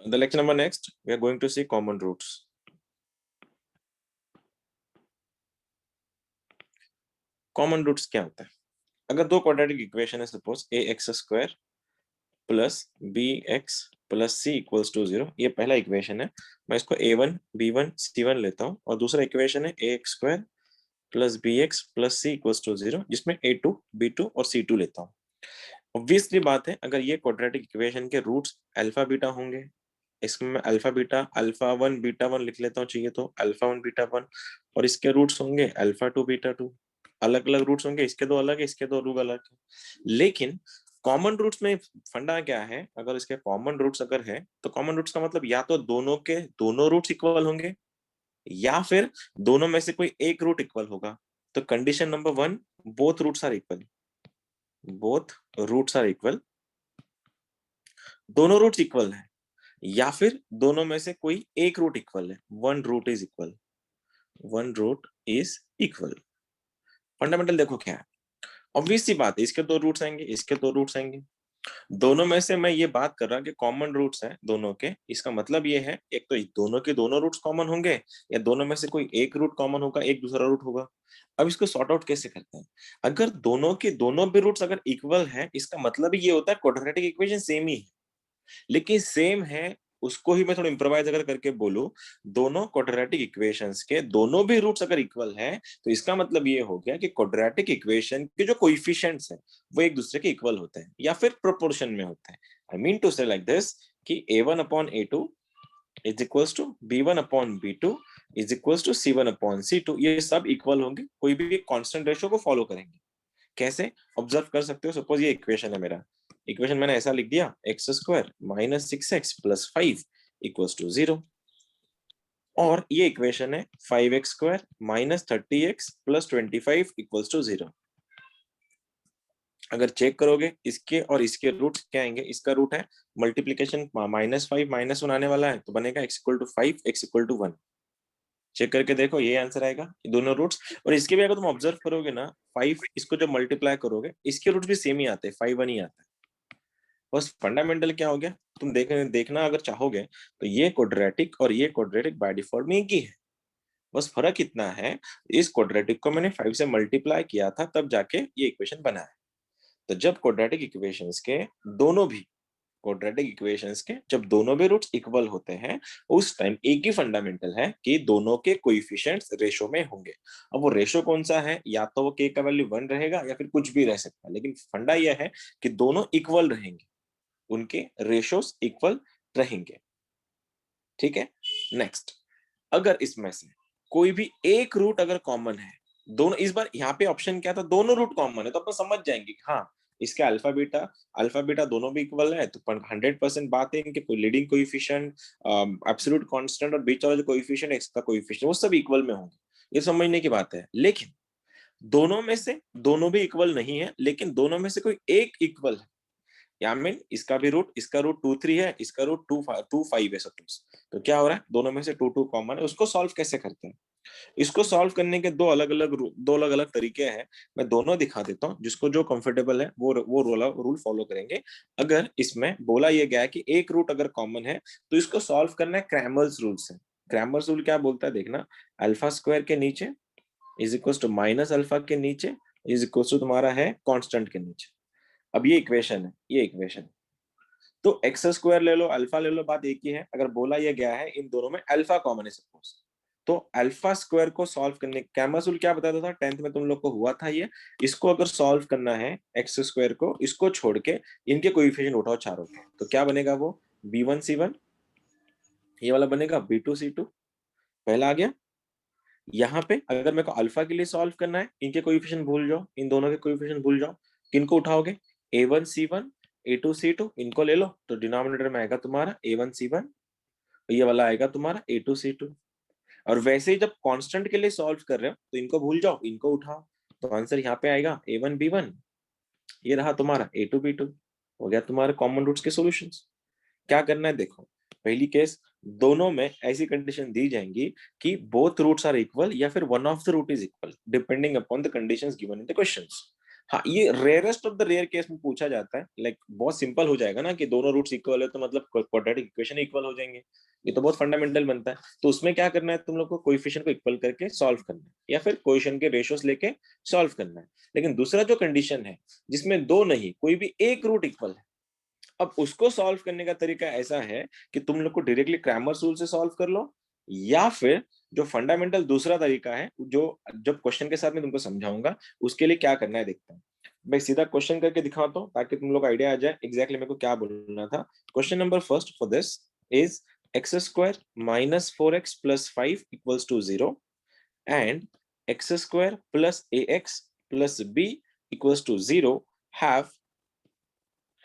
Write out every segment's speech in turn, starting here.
The lecture number next, we are going to see common roots. Common roots क्या होता है? अगर दो क्वाड्रेटिक इक्वेशन है, suppose a x square plus b x plus c equals to 0, ये पहला equation है, मैं इसको a1 b1 c1 लेता हूँ, और दूसरा इक्वेशन है a x square plus b x plus c equals to 0, जिसमें a2 b2 और c2 लेता हूँ। ऑब्वियसली बात है, अगर ये क्वाड्रेटिक इक्वेशन के रूट्स अल्फा बीटा होंगे, इसमें मैं अल्फा वन बीटा वन लिख लेता हूँ, चाहिए तो अल्फा वन बीटा वन, और इसके रूट्स होंगे अल्फा टू बीटा टू। अलग अलग रूट्स होंगे, इसके दो अलग है, इसके दो रूट अलग है। लेकिन कॉमन रूट्स में फंडा क्या है, अगर इसके कॉमन रूट्स अगर है तो कॉमन रूट्स का मतलब या तो दोनों के दोनों रूट्स इक्वल होंगे, या फिर दोनों में से कोई एक रूट इक्वल होगा। तो condition number 1, both roots are equal, both roots are equal, दोनों रूट्स इक्वल है, या फिर दोनों में से कोई एक रूट इक्वल है, one root is equal, one root is equal. Fundamental देखो क्या है, ऑब्वियस सी बात है, इसके दो रूट्स आएंगे, इसके दो रूट्स आएंगे, दोनों में से मैं ये बात कर रहा कि कॉमन रूट्स हैं दोनों के, इसका मतलब ये है एक तो दोनों के दोनों रूट्स कॉमन होंगे, या दोनों में से कोई एक रूट कॉमन होगा, एक दूसरा रूट होगा। अब इसको सॉर्ट आउट कैसे करते हैं? अगर दोनों के दोनों भी रूट्स अगर इक्वल है, इसका मतलब ये होता है क्वाड्रेटिक इक्वेशन सेम ही है। लेकिन सेम है, उसको ही मैं थोड़ा इंप्रोवाइज अगर करके बोलूं, दोनों क्वाड्रेटिक इक्वेशंस के दोनों भी रूट्स अगर इक्वल है, तो इसका मतलब ये हो गया कि क्वाड्रेटिक इक्वेशन के जो कोएफिशिएंट्स हैं वो एक दूसरे के इक्वल होते हैं, या फिर प्रोपोर्शन में होते हैं। I mean to say like this कि a1 upon a2 is equals to b1 upon b2 is equals to c1 upon c2, ये सब इक्वल होंगे, कोई भी एक कांस्टेंट रेशियो को फॉलो करेंगे। कैसे ऑब्जर्व कर सकते हो? सपोज ये इक्वेशन है, मेरा इक्वेशन मैंने ऐसा लिख दिया, x square minus 6x plus 5 equals to 0, और ये इक्वेशन है 5x square minus 30x plus 25 equals to 0। अगर चेक करोगे इसके और इसके रूट्स क्या आएंगे, इसका रूट है मल्टीप्लीकेशन, -5 -1 आने वाला है, तो बनेगा x equal to 5 x equal to 1। Check करके देखो, ये आंसर आएगा, दोनों रूट्स। और इसके भी अगर तुम ऑब्जर्व करोगे ना, 5 इसको जब मल्टीप्लाई करोगे, इसके रूट्स भी सेम ही आते हैं, 5 1 ही आता है। बस फंडामेंटल क्या हो गया, तुम देखना अगर चाहोगे तो ये क्वाड्रेटिक और ये क्वाड्रेटिक बाय डिफॉल्ट में एक ही है। बस फर्क इतना है, इस क्वाड्रेटिक को मैंने 5 से मल्टीप्लाई किया था, तब जाके ये इक्वेशन बना है। तो जब क्वाड्रेटिक इक्वेशंस के दोनों भी क्वाड्रेटिक इक्वेशंस के जब दोनों भी रूट्स इक्वल होते हैं, उस टाइम एक ही फंडामेंटल है कि दोनों के कोएफिशिएंट्स रेशो में होंगे। अब वो रेशो कौन सा है, या तो वो के का वैल्यू 1 रहेगा, या फिर कुछ भी रह सकता है, लेकिन फंडा यह है कि दोनों इक्वल रहेंगे, उनके रेशोस इक्वल रहेंगे। ठीक है, नेक्स्ट, अगर इसमें से कोई भी एक रूट अगर कॉमन है, दोनों, इस बार यहाँ पे ऑप्शन क्या था, दोनों रूट कॉमन है, तो अपन समझ जाएंगे कि हाँ, इसके अल्फा बीटा दोनों भी इक्वल है, तो 100% बात है इनके कोई लीडिंग कोएफिशिएंट, एब्सोल्यूट कांस्टेंट और बीच वाला जो कोएफिशिएंट एक्स का कोएफिशिएंट, वो सब इक्वल में होंगे, ये समझने की बात है। लेकिन दोनों में से दोनों भी इक्वल नहीं है, लेकिन दोनों में से कोई एक इक्वल है, या मीन इसका भी रूट, इसका रूट 2 3 है, इसका रूट 2 5 है सपोज, तो क्या हो रहा है, दोनों में से 2 2 कॉमन है। उसको सॉल्व कैसे करते हैं? इसको सॉल्व करने के दो अलग अलग तरीके हैं, मैं दोनों दिखा देता हूँ, जिसको जो कंफर्टेबल है वो रूल फॉलो करेंगे। अगर इसमें बोला यह गया है कि एक रूट अगर कॉमन है, तो इसको सॉल्व करना है क्रैमर्स रूल से। क्रैमर्स रूल क्या बोलता है देखना, अल्फा स्क्वायर के नीचे is equal to minus alpha के नीचे इज इक्वल टू तुम्हारा है कांस्टेंट के नीचे। अब ये इक्वेशन है, ये इक्वेशन, तो एक्स स्क्वायर ले लो अल्फा ले लो, बात एक ही है। अगर बोला यह गया है इन दोनों में अल्फा कॉमन है सपोज, तो अल्फा स्क्वायर को सॉल्व करने, कैमस रूल क्या बताता था 10th में तुम लोग को हुआ था ये, इसको अगर सॉल्व करना है एक्स स्क्वायर को, इसको छोड़ के इनके कोएफिशिएंट उठाओ चारों के, तो क्या बनेगा वो b1c1, ये वाला बनेगा b2c2, पहला आ गया। यहाँ पे अगर मेरे को अल्फा के लिए सॉल्व करना है, इनके कोएफिशिएंट भूल जाओ, इन दोनों के कोएफिशिएंट भूल जाओ, किनको उठाओगे, a1c1 a2c2, इनको ले लो, तो डिनोमिनेटर में आएगा तुम्हारा a1c1, ये वाला आएगा तुम्हारा a2c2। और वैसे ही जब कांस्टेंट के लिए सॉल्व कर रहे हो, तो इनको भूल जाओ, इनको उठाओ, तो आंसर यहाँ पे आएगा a1b1, ये रहा तुम्हारा a2b2, हो गया तुम्हारे कॉमन रूट्स के सॉल्यूशंस। क्या करना है देखो, पहली केस, दोनों में ऐसी कंडीशन दी जाएंगी कि बोथ रूट्स आर इक्वल, या फिर one of the root is equal depending upon the conditions given in the questions. हाँ, ये rarest of the rare case में पूछा जाता है, लाइक बहुत सिंपल हो जाएगा ना कि दोनों रूट्स इक्वल है तो मतलब क्वाड्रेटिक इक्वेशन इक्वल हो जाएंगे, ये तो बहुत फंडामेंटल बनता है। तो उसमें क्या करना है, तुम लोग को कोएफिशिएंट को इक्वल करके सॉल्व करना है या फिर कोएफिशिएंट के रेशियोस लेके सॉल्व करना है। लेकिन दूसरा जो कंडीशन है जिसमें दो नहीं, कोई भी एक रूट इक्वल है, अब उसको सॉल्व करने का तरीका ऐसा है कि तुम लोग को डायरेक्टली क्रैमर्स रूल से सॉल्व कर लो, या फिर जो फंडामेंटल दूसरा तरीका है जो जब क्वेश्चन के साथ में तुमको समझाऊंगा, उसके लिए क्या करना है देखते हैं। मैं सीधा क्वेश्चन करके दिखाता हूँ ताकि तुम लोग आइडिया आ जाए एग्जैक्टली मेरे को क्या बोलना था। Question number first for this is x square minus 4x plus 5 equals to 0 and x square plus ax plus b equals to 0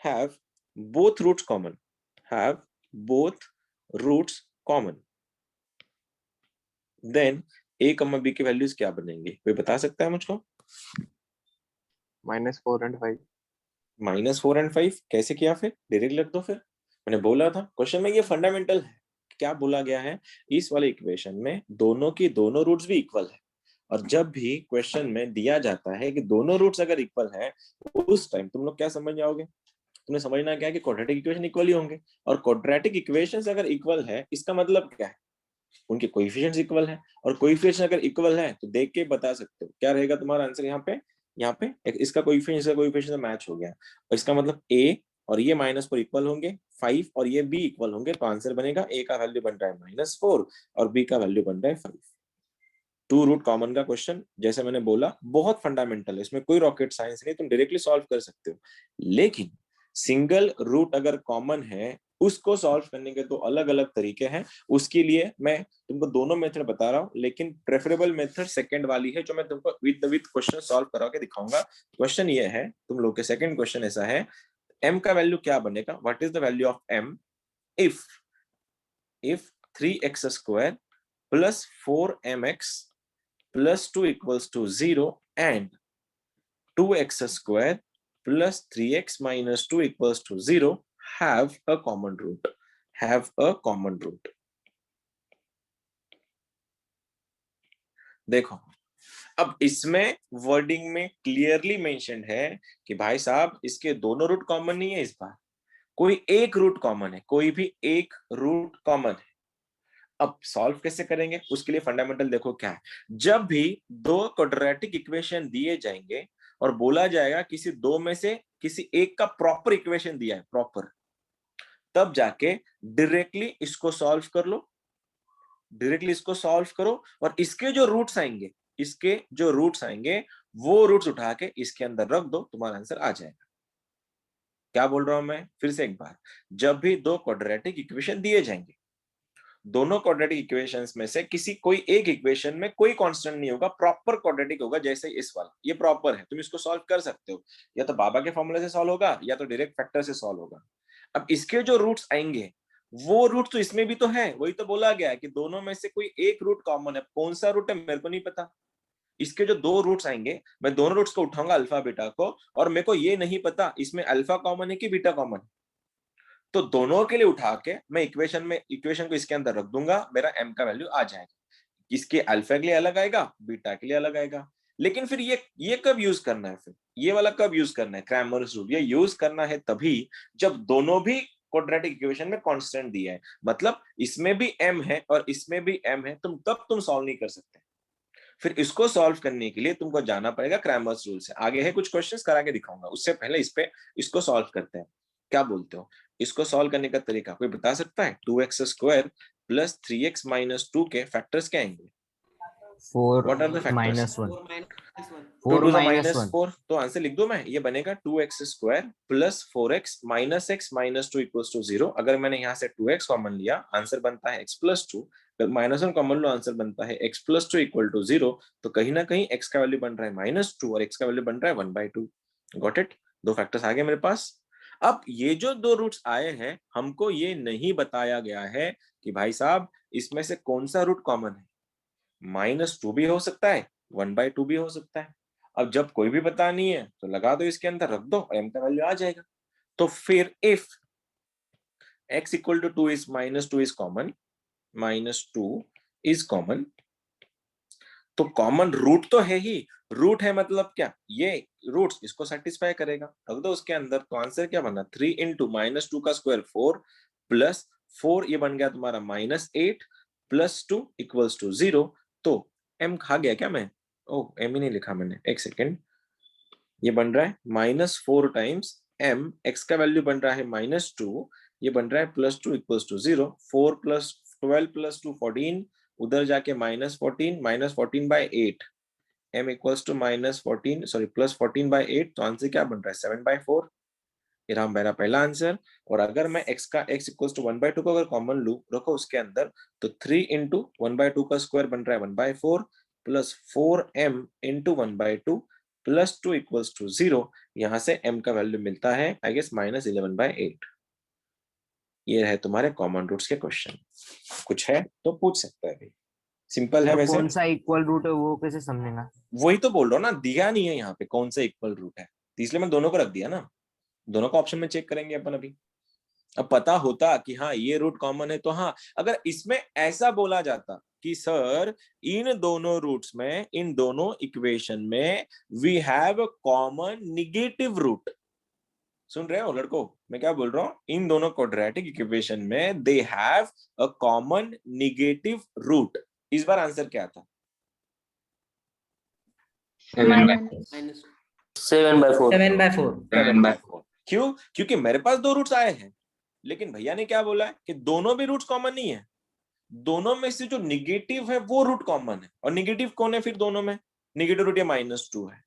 have both roots common, have both roots common, then a कमा b की values क्या बनेंगे, कोई बता सकता है मुझको? -4 and 5। -4 और 5 कैसे किया, फिर डायरेक्ट लिख दो। फिर मैंने बोला था क्वेश्चन में ये फंडामेंटल है, क्या बोला गया है, इस वाले इक्वेशन में दोनों की दोनों रूट्स भी इक्वल है, और जब भी क्वेश्चन में दिया जाता है कि दोनों रूट्स अगर इक्वल है, उस टाइम तुम लोग क्या समझ जाओगे, तुम्हें समझना क्या है कि क्वाड्रेटिक इक्वेशन इक्वल ही होंगे, और क्वाड्रेटिक इक्वेशंस अगर इक्वल है इसका मतलब क्या है, उनके कोएफिशिएंट्स इक्वल है, और कोएफिशिएंट अगर इक्वल है तो देख के बता सकते हो क्या रहेगा तुम्हारा आंसर। यहाँ पे इसका कोएफिशिएंट इसका कोएफिशिएंट मैच हो गया, और इसका मतलब a और ये -4 इक्वल होंगे, 5 और ये b इक्वल होंगे, तो आंसर बनेगा a का वैल्यू बन रहा है -4 और b का वैल्यू बन रहा है 5। टू रूट कॉमन का क्वेश्चन जैसे मैंने बोला बहुत फंडामेंटल है, इसमें कोई रॉकेट साइंस नहीं, तुम डायरेक्टली सॉल्व कर सकते हो। लेकिन सिंगल रूट अगर कॉमन है उसको सॉल्व करने के तो अलग अलग तरीके हैं, उसके लिए मैं तुमको दोनों मेथड बता रहा हूँ, लेकिन प्रेफरेबल मेथड सेकंड वाली है जो मैं तुमको विद क्वेश्चन सॉल्व करा के दिखाऊंगा। क्वेश्चन ये है तुम लोग के, सेकंड क्वेश्चन ऐसा है, m का वैल्यू क्या बनेगा, what is the value of m if if 3x square plus 4mx plus 2 equals to 0 and 2x square plus 3x minus 2 equals to 0 have a common root, have a common root। देखो अब इसमें wording में clearly mention है कि भाई साहब इसके दोनों रूट कॉमन नहीं है, इस बार कोई एक रूट कॉमन है, कोई भी एक रूट कॉमन है। अब सॉल्व कैसे करेंगे उसके लिए फंडामेंटल देखो क्या है, जब भी दो क्वाड्रेटिक इक्वेशन दिए जाएंगे और बोला जाएगा किसी दो में से किसी एक का प्रॉपर इक्वेशन दिया है प्रॉपर, तब जाके डायरेक्टली इसको सॉल्व कर लो, डायरेक्टली इसको सॉल्व करो, और इसके जो रूट्स आएंगे, इसके जो रूट्स आएंगे वो रूट्स उठा के इसके अंदर रख दो, तुम्हारा आंसर आ जाएगा। क्या बोल रहा हूं मैं फिर से एक बार, जब भी दो क्वाड्रेटिक इक्वेशन दिए जाएंगे, दोनों क्वाड्रेटिक इक्वेशंस में से किसी कोई एक इक्वेशन में कोई कांस्टेंट नहीं होगा, प्रॉपर क्वाड्रेटिक होगा, जैसे इस वाला ये प्रॉपर है, तुम इसको सॉल्व कर सकते हो, या तो बाबा के फॉर्मूले से सॉल्व होगा या तो डायरेक्ट फैक्टर से सॉल्व होगा। अब इसके जो रूट्स आएंगे वो रूट तो इसमें भी तो है, वही तो बोला गया है कि दोनों में से कोई एक रूट कॉमन है, कौन सा रूट है मेरे को नहीं पता। इसके जो दो रूट्स आएंगे मैं दोनों रूट्स को उठाऊंगा अल्फा बीटा को, और मेरे को ये नहीं पता इसमें अल्फा कॉमन है कि बीटा कॉमन है, तो दोनों के लिए उठा के मैं इक्वेशन को इसके अंदर रख दूंगा, मेरा m का वैल्यू आ जाएगा। इसके अल्फा के लिए अलग आएगा, बीटा के लिए अलग आएगा। लेकिन फिर ये कब यूज करना है, फिर ये वाला कब यूज करना है, क्रैमर्स रूल, ये यूज करना है तभी जब दोनों भी क्वाड्रेटिक इक्वेशन में कांस्टेंट दिया है, मतलब इसमें भी m है और इसमें भी m है, तुम सॉल्व नहीं कर सकते। फिर इसको सॉल्व करने के लिए तुमको जाना पड़ेगा क्रैमर्स रूल से। आगे है कुछ क्वेश्चंस करा के दिखाऊंगा, उससे पहले इसको सॉल्व करते हैं। क्या बोलते हो, इसको सॉल्व करने का तरीका कोई बता सकता है? 2x square plus 3x minus 2 के फैक्टर्स क्या आएंगे? 4 what are the factors? -1 to 4 to the -1 -4, तो आंसर लिख दो मैं, ये बनेगा 2x square plus 4x minus x minus 2 equals to 0। अगर मैंने यहाँ से 2x कॉमन लिया आंसर बनता है x प्लस 2, -1 कॉमन लो आंसर बनता है x प्लस 2 इक्वल टू 0, तो कहीं ना कहीं x का वैल्यू बन रहा है -2 और x का वैल्यू बन रहा है 1/2। गॉट इट, दो फैक्टर्स आ गए मेरे पास। अब ये जो दो रूट्स आए हैं, हमको ये नहीं बताया गया है कि भाई साहब इसमें से कौन सा रूट कॉमन है, -2 भी हो सकता है, 1/2 भी हो सकता है। अब जब कोई भी पता नहीं है तो लगा दो इसके अंदर, रख दो, m का वैल्यू आ जाएगा। तो फिर if x equal to 2 is -2 is common, -2 is common, तो कॉमन रूट तो है ही, रूट है मतलब क्या, ये रूट्स इसको सेटिस्फाई करेगा, रख दो उसके अंदर। तो आंसर क्या बना, 3 इंटू -2 का स्क्वायर 4 प्लस 4 ये बन गया तुम्हारा -8 प्लस 2 इक्वल्स टू 0। तो m खा गया क्या मैं, ओ m ही नहीं लिखा मैंने, एक सेकेंड, ये बन रहा है -4 टाइम्स m, x का वैल्यू बन रहा है -2, ये बन रहा है +2 इक्वल्स टू 0। 4 प्लस 12 प्लस 2 14, उधर जाके -14 m इक्वल्स टू -14 सॉरी +14/8, तो आंसर क्या बन रहा है 7/4। ये रहा मेरा पहला आंसर। और अगर मैं x इक्वल्स टू 1/2 को अगर कॉमन लू रखो उसके अंदर, तो 3 इंटू 1/2 का स्क्वायर बन रहा है 1/4 plus 4m into 1/2 plus 2 equals to 0। यहाँ से m का वैल्यू मिलता है आई गेस -11/8। ये है तुम्हारे कॉमन रूट्स के क्वेश्चन। कुछ है तो पूछ सकता है भाई, सिंपल है सर वैसे। कौन सा इक्वल रूट है वो कैसे समझेगा? वही तो बोल रहा हूँ ना, दिया नहीं है यहाँ पे कौन सा इक्वल रूट है, तो इसलिए मैं दोनों को रख दिया ना, दोनों का ऑप्शन में चेक करेंगे अपन अभी। अब पता होता कि हाँ ये रूट कॉमन है तो हाँ, अगर इसमें ऐसा बोला जाता कि सर इन दोनों रूट्स में, इन दोनों इक्वेशन में we have common negative root, सुन रहे हो लड़कों मैं क्या बोल रहा हूँ, इन दोनों क्वाड्रेटिक इक्वेशन में they have a common negative root, इस बार आंसर क्या था, 7/4। 7/4। क्यों, क्योंकि मेरे पास दो रूट्स आए हैं, लेकिन भैया ने क्या बोला है कि दोनों भी रूट्स कॉमन नहीं है, दोनों में से जो निगेटिव है वो रूट कॉमन है, और निगेटिव कौन है फिर दोनों में, निगेटिव रूट ये -2 है,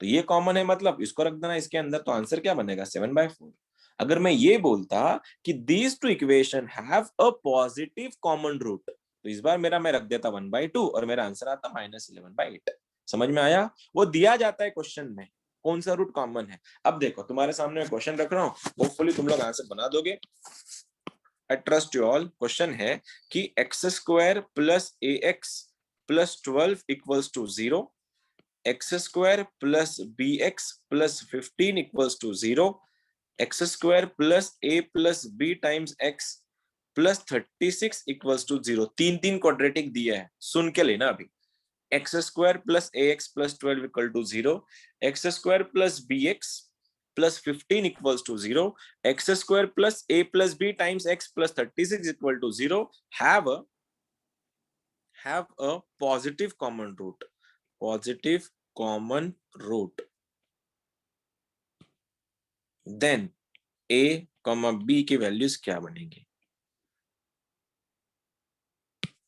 तो ये कॉमन है मतलब इसको रख देना इसके अंदर, तो आंसर क्या बनेगा 7/4। अगर मैं ये बोलता कि these two equation have a positive common root, तो इस बार मेरा मैं रख देता 1/2 और मेरा आंसर आता -11/8। समझ में आया, वो दिया जाता है क्वेश्चन में कौन सा रूट कॉमन है। अब देखो तुम्हारे सामने क्वेश्चन रख रहा हूं, होपफुली तुम लोग आंसर बना दोगे, I trust you all. Question है कि x² plus ax plus 12 equals to 0, x² plus bx plus 15 equals to 0, x² plus a plus b times x plus 36 equals to 0। तीन तीन क्वाड्रेटिक दिया है, सुन के लेना अभी। x² plus ax plus 12 equal to 0, x² plus bx plus 15 equals to 0, x² plus a plus b times x plus 36 equal to 0, have a positive common root, positive common root, then a b की values क्या बनेंगी।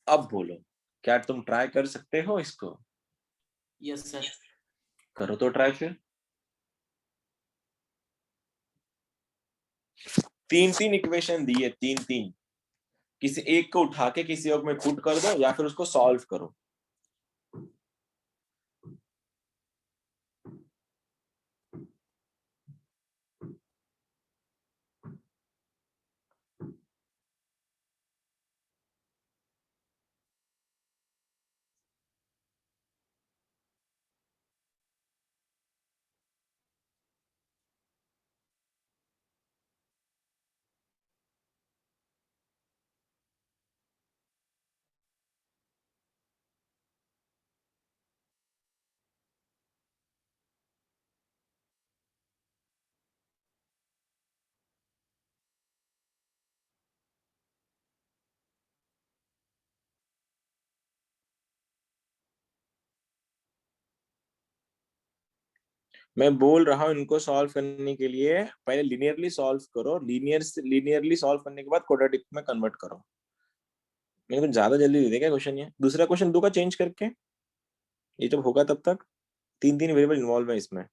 अब बोलो, क्या तुम try कर सकते हो इसको? Yes sir. करो तो ट्राई फिर। तीन तीन इक्वेशन दिए, तीन तीन, किसी एक को उठा के किसी एक में पुट कर दो या फिर उसको सॉल्व करो। मैं बोल रहा हूं इनको सॉल्व करने के लिए पहले लिनियरली सॉल्व करो, लिनियरली सॉल्व करने के बाद क्वाड्रेटिक में कन्वर्ट करो। मैंने कुछ ज्यादा जल्दी दे दिया क्या क्वेश्चन, ये दूसरा क्वेश्चन दूंगा चेंज करके, ये जब होगा तब तक। तीन तीन वेरिएबल इन्वॉल्व है इसमें।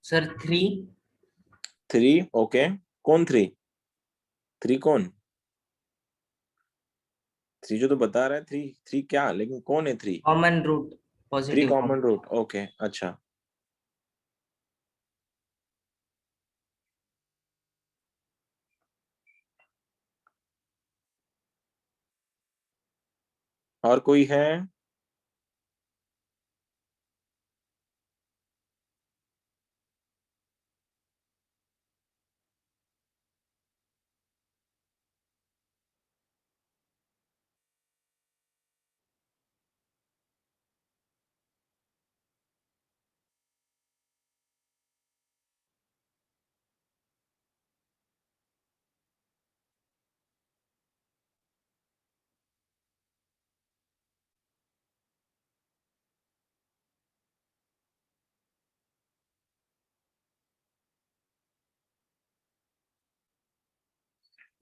सर 3। 3 ओके, कौन 3, 3 कौन, 3 जो तो बता रहा है 3, 3 क्या, लेकिन कौन है 3, common root, 3 positive common common. Root, okay अच्छा। और कोई है?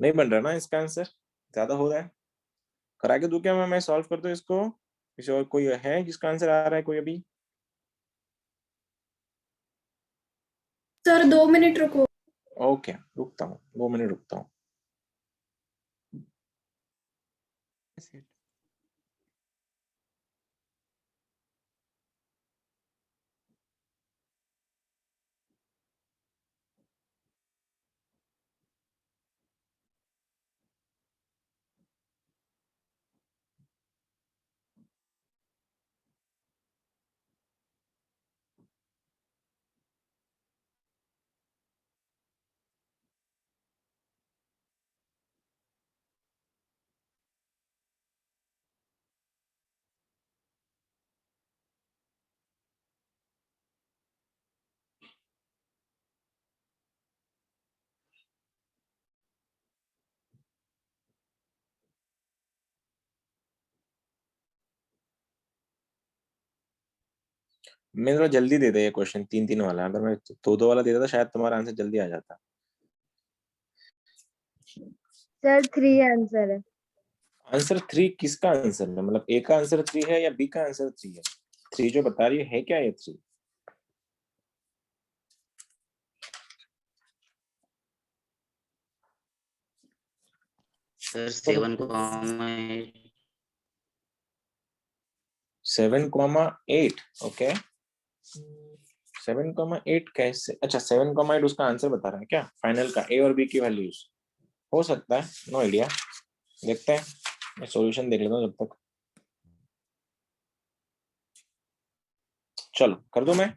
नहीं बन रहा ना इसका आंसर, ज्यादा हो रहा है। करा के दूं क्या मैं सॉल्व कर दूं इसको? किसी और कोई है जिसका आंसर आ रहा है कोई अभी? सर 2 मिनट रुको। ओके रुकता हूँ, 2 मिनट रुकता हूँ। मैं थोड़ा जल्दी दे दे ये क्वेश्चन, 3-3 वाला। अगर मैं 2-2 वाला देता था शायद तुम्हारा आंसर जल्दी आ जाता। सर 3 आंसर है। आंसर 3 किसका आंसर है? मतलब ए का आंसर 3 है या बी का आंसर 3 है? 3 जो बता रही है क्या ये 3? सर 7,8. 7,8 ओके। 7,8 कैसे? अच्छा 7,8 उसका आंसर बता रहा है क्या फाइनल का, ए और बी की वैल्यूज? हो सकता है, नो आइडिया। देखते हैं, मैं सॉल्यूशन देख लेता हूँ जब तक। चलो कर दूं मैं?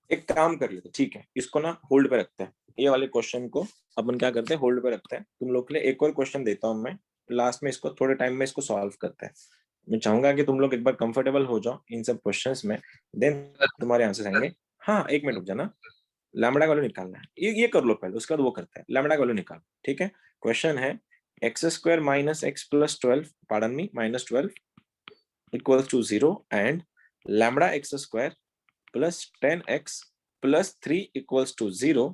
एक काम कर लेते, ठीक है, इसको ना होल्ड पे रखते हैं। ये वाले क्वेश्चन को अपन क्या करते हैं, होल्ड पे रखते हैं। तुम लोग के लिए एक और क्वेश्चन देता हूँ मैं, लास्ट में इसको थोड़े टाइम में इसको सॉल्व करते हैं। मैं चाहूंगा कि तुम लोग एक बार कंफर्टेबल हो जाओ इन सब क्वेश्चंस में, देन तुम्हारे आंसर आएंगे। हाँ एक मिनट रुक जाना, लैम्बडा का वैल्यू निकालना है, ये कर लो पहले, उसके बाद वो करते हैं। लैम्बडा का वैल्यू निकाल, ठीक है। क्वेश्चन है x² - x + 12, pardon me -12 = 0 and λx² + 10x + 3 = 0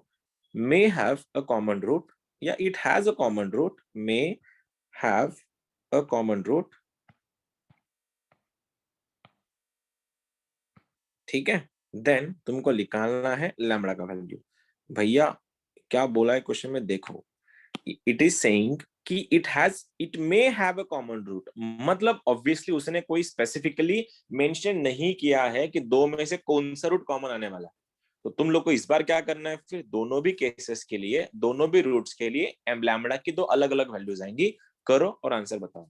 may have a common root, या it has a common root, may have a common root, ठीक है। देन तुमको निकालना है लैम्बडा का वैल्यू। भैया क्या बोला है क्वेश्चन में देखो, इट इज सेइंग कि it may have a common root, मतलब ऑब्वियसली उसने कोई स्पेसिफिकली मेंशन नहीं किया है कि दो में से कौन सा रूट कॉमन आने वाला है। तो तुम लोग को इस बार क्या करना है, फिर दोनों भी केसेस के लिए, दोनों भी रूट्स के लिए लैम्बडा की दो अलग अलग वैल्यूज आएंगी। करो और आंसर बताओ।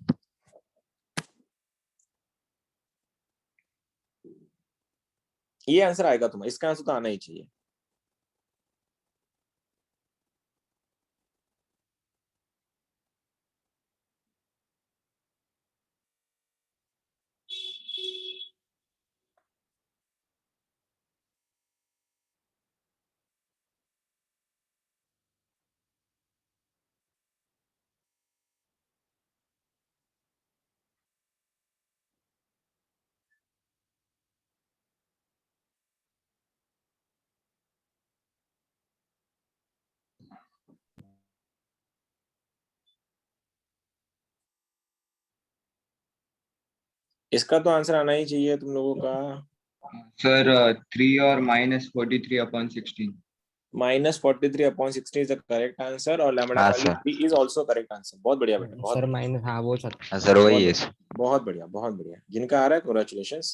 ये आंसर आएगा तुम्हारा, इसका आंसर तो आना ही चाहिए। इसका तो आंसर आना ही चाहिए तुम लोगों का। सर 3 और -43/16। -43/16 इज द करेक्ट आंसर, और लैम्बडा हाँ value sir, 3 is also correct answer. बहुत बढ़िया बेटा, बहुत सर बढ़िया, माइनस, हाँ वो सर। हाँ सर वही है। बहुत बढ़िया, बहुत बढ़िया। जिनका आ रहा है कांग्रेचुलेशंस।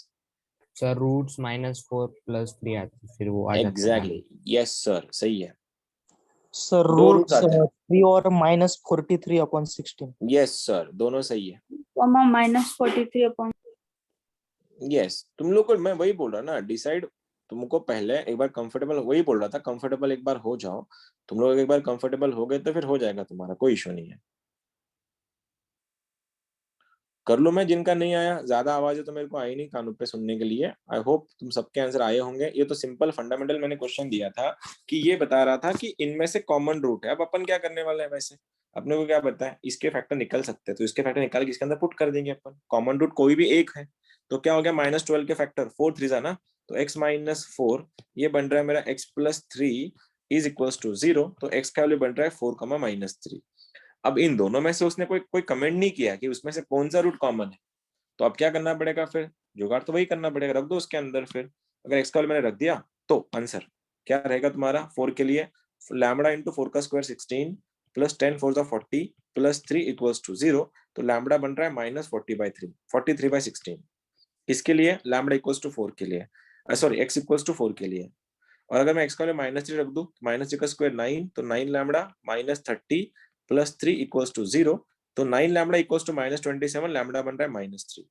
सर रूट्स -4 + 3 आती फिर वो आ जाता है। एग्जैक्टली, यस सर, सही है। सर दो रूट्स रूट्स आते हैं। 3 और -43/16। यस सर, दोनों सही है। -43 यस, तुम लोग को मैं वही बोल रहा ना, डिसाइड तुमको पहले एक बार कंफर्टेबल, वही बोल रहा था, कंफर्टेबल एक बार हो जाओ। तुम लोग एक बार कंफर्टेबल हो गए तो फिर हो जाएगा तुम्हारा, कोई इशू नहीं है। कर लो मैं, जिनका नहीं आया, ज्यादा आवाज है तो मेरे को आई नहीं कानों पे सुनने के लिए। आई होप तुम सबके आंसर आए होंगे। ये तो सिंपल फंडामेंटल मैंने क्वेश्चन दिया था कि ये बता रहा था कि इनमें से कॉमन रूट है। अब अपन क्या करने वाले हैं, वैसे अपने को क्या पता है, इसके फैक्टर निकल सकते हैं, तो इसके फैक्टर निकाल के इसके अंदर पुट कर देंगे अपन। कॉमन रूट कोई भी एक है, तो क्या हो गया, -12 के फैक्टर 4 3 ना, तो x - 4 ये बन रहा है मेरा x + 3 = 0, तो x का वैल्यू बन रहा है 4, -3। अब इन दोनों में से उसने कोई कोई कमेंट नहीं किया कि उसमें से कौन सा रूट कॉमन है, तो अब क्या करना पड़ेगा, फिर जुगाड़ तो वही करना पड़ेगा, रख दो उसके अंदर। फिर अगर एक्स का वैल्यू मैंने रख दिया तो आंसर क्या रहेगा तुम्हारा 4 के लिए, लैम्बडा इंटू 4 का स्क्वायर 16 प्लस 10 4 का 40 प्लस 3 इक्वल्स टू 0। तो लैम्बडा बन रहा है -40/3, 43/16। इसके लिए लैम्बडा इक्वल्स टू 4 के लिए, सॉरी एक्स इक्वल्स टू 4 के लिए। और अगर मैं एक्स का वैल्यू -3 रख दूं, -3 का स्क्वायर 9, तो 9 लैम्बडा -30 प्लस 3 इक्वल्स टू 0। तो 9 लैम्बडा इक्वल्स टू -27, लैम्बडा बन रहा है -3।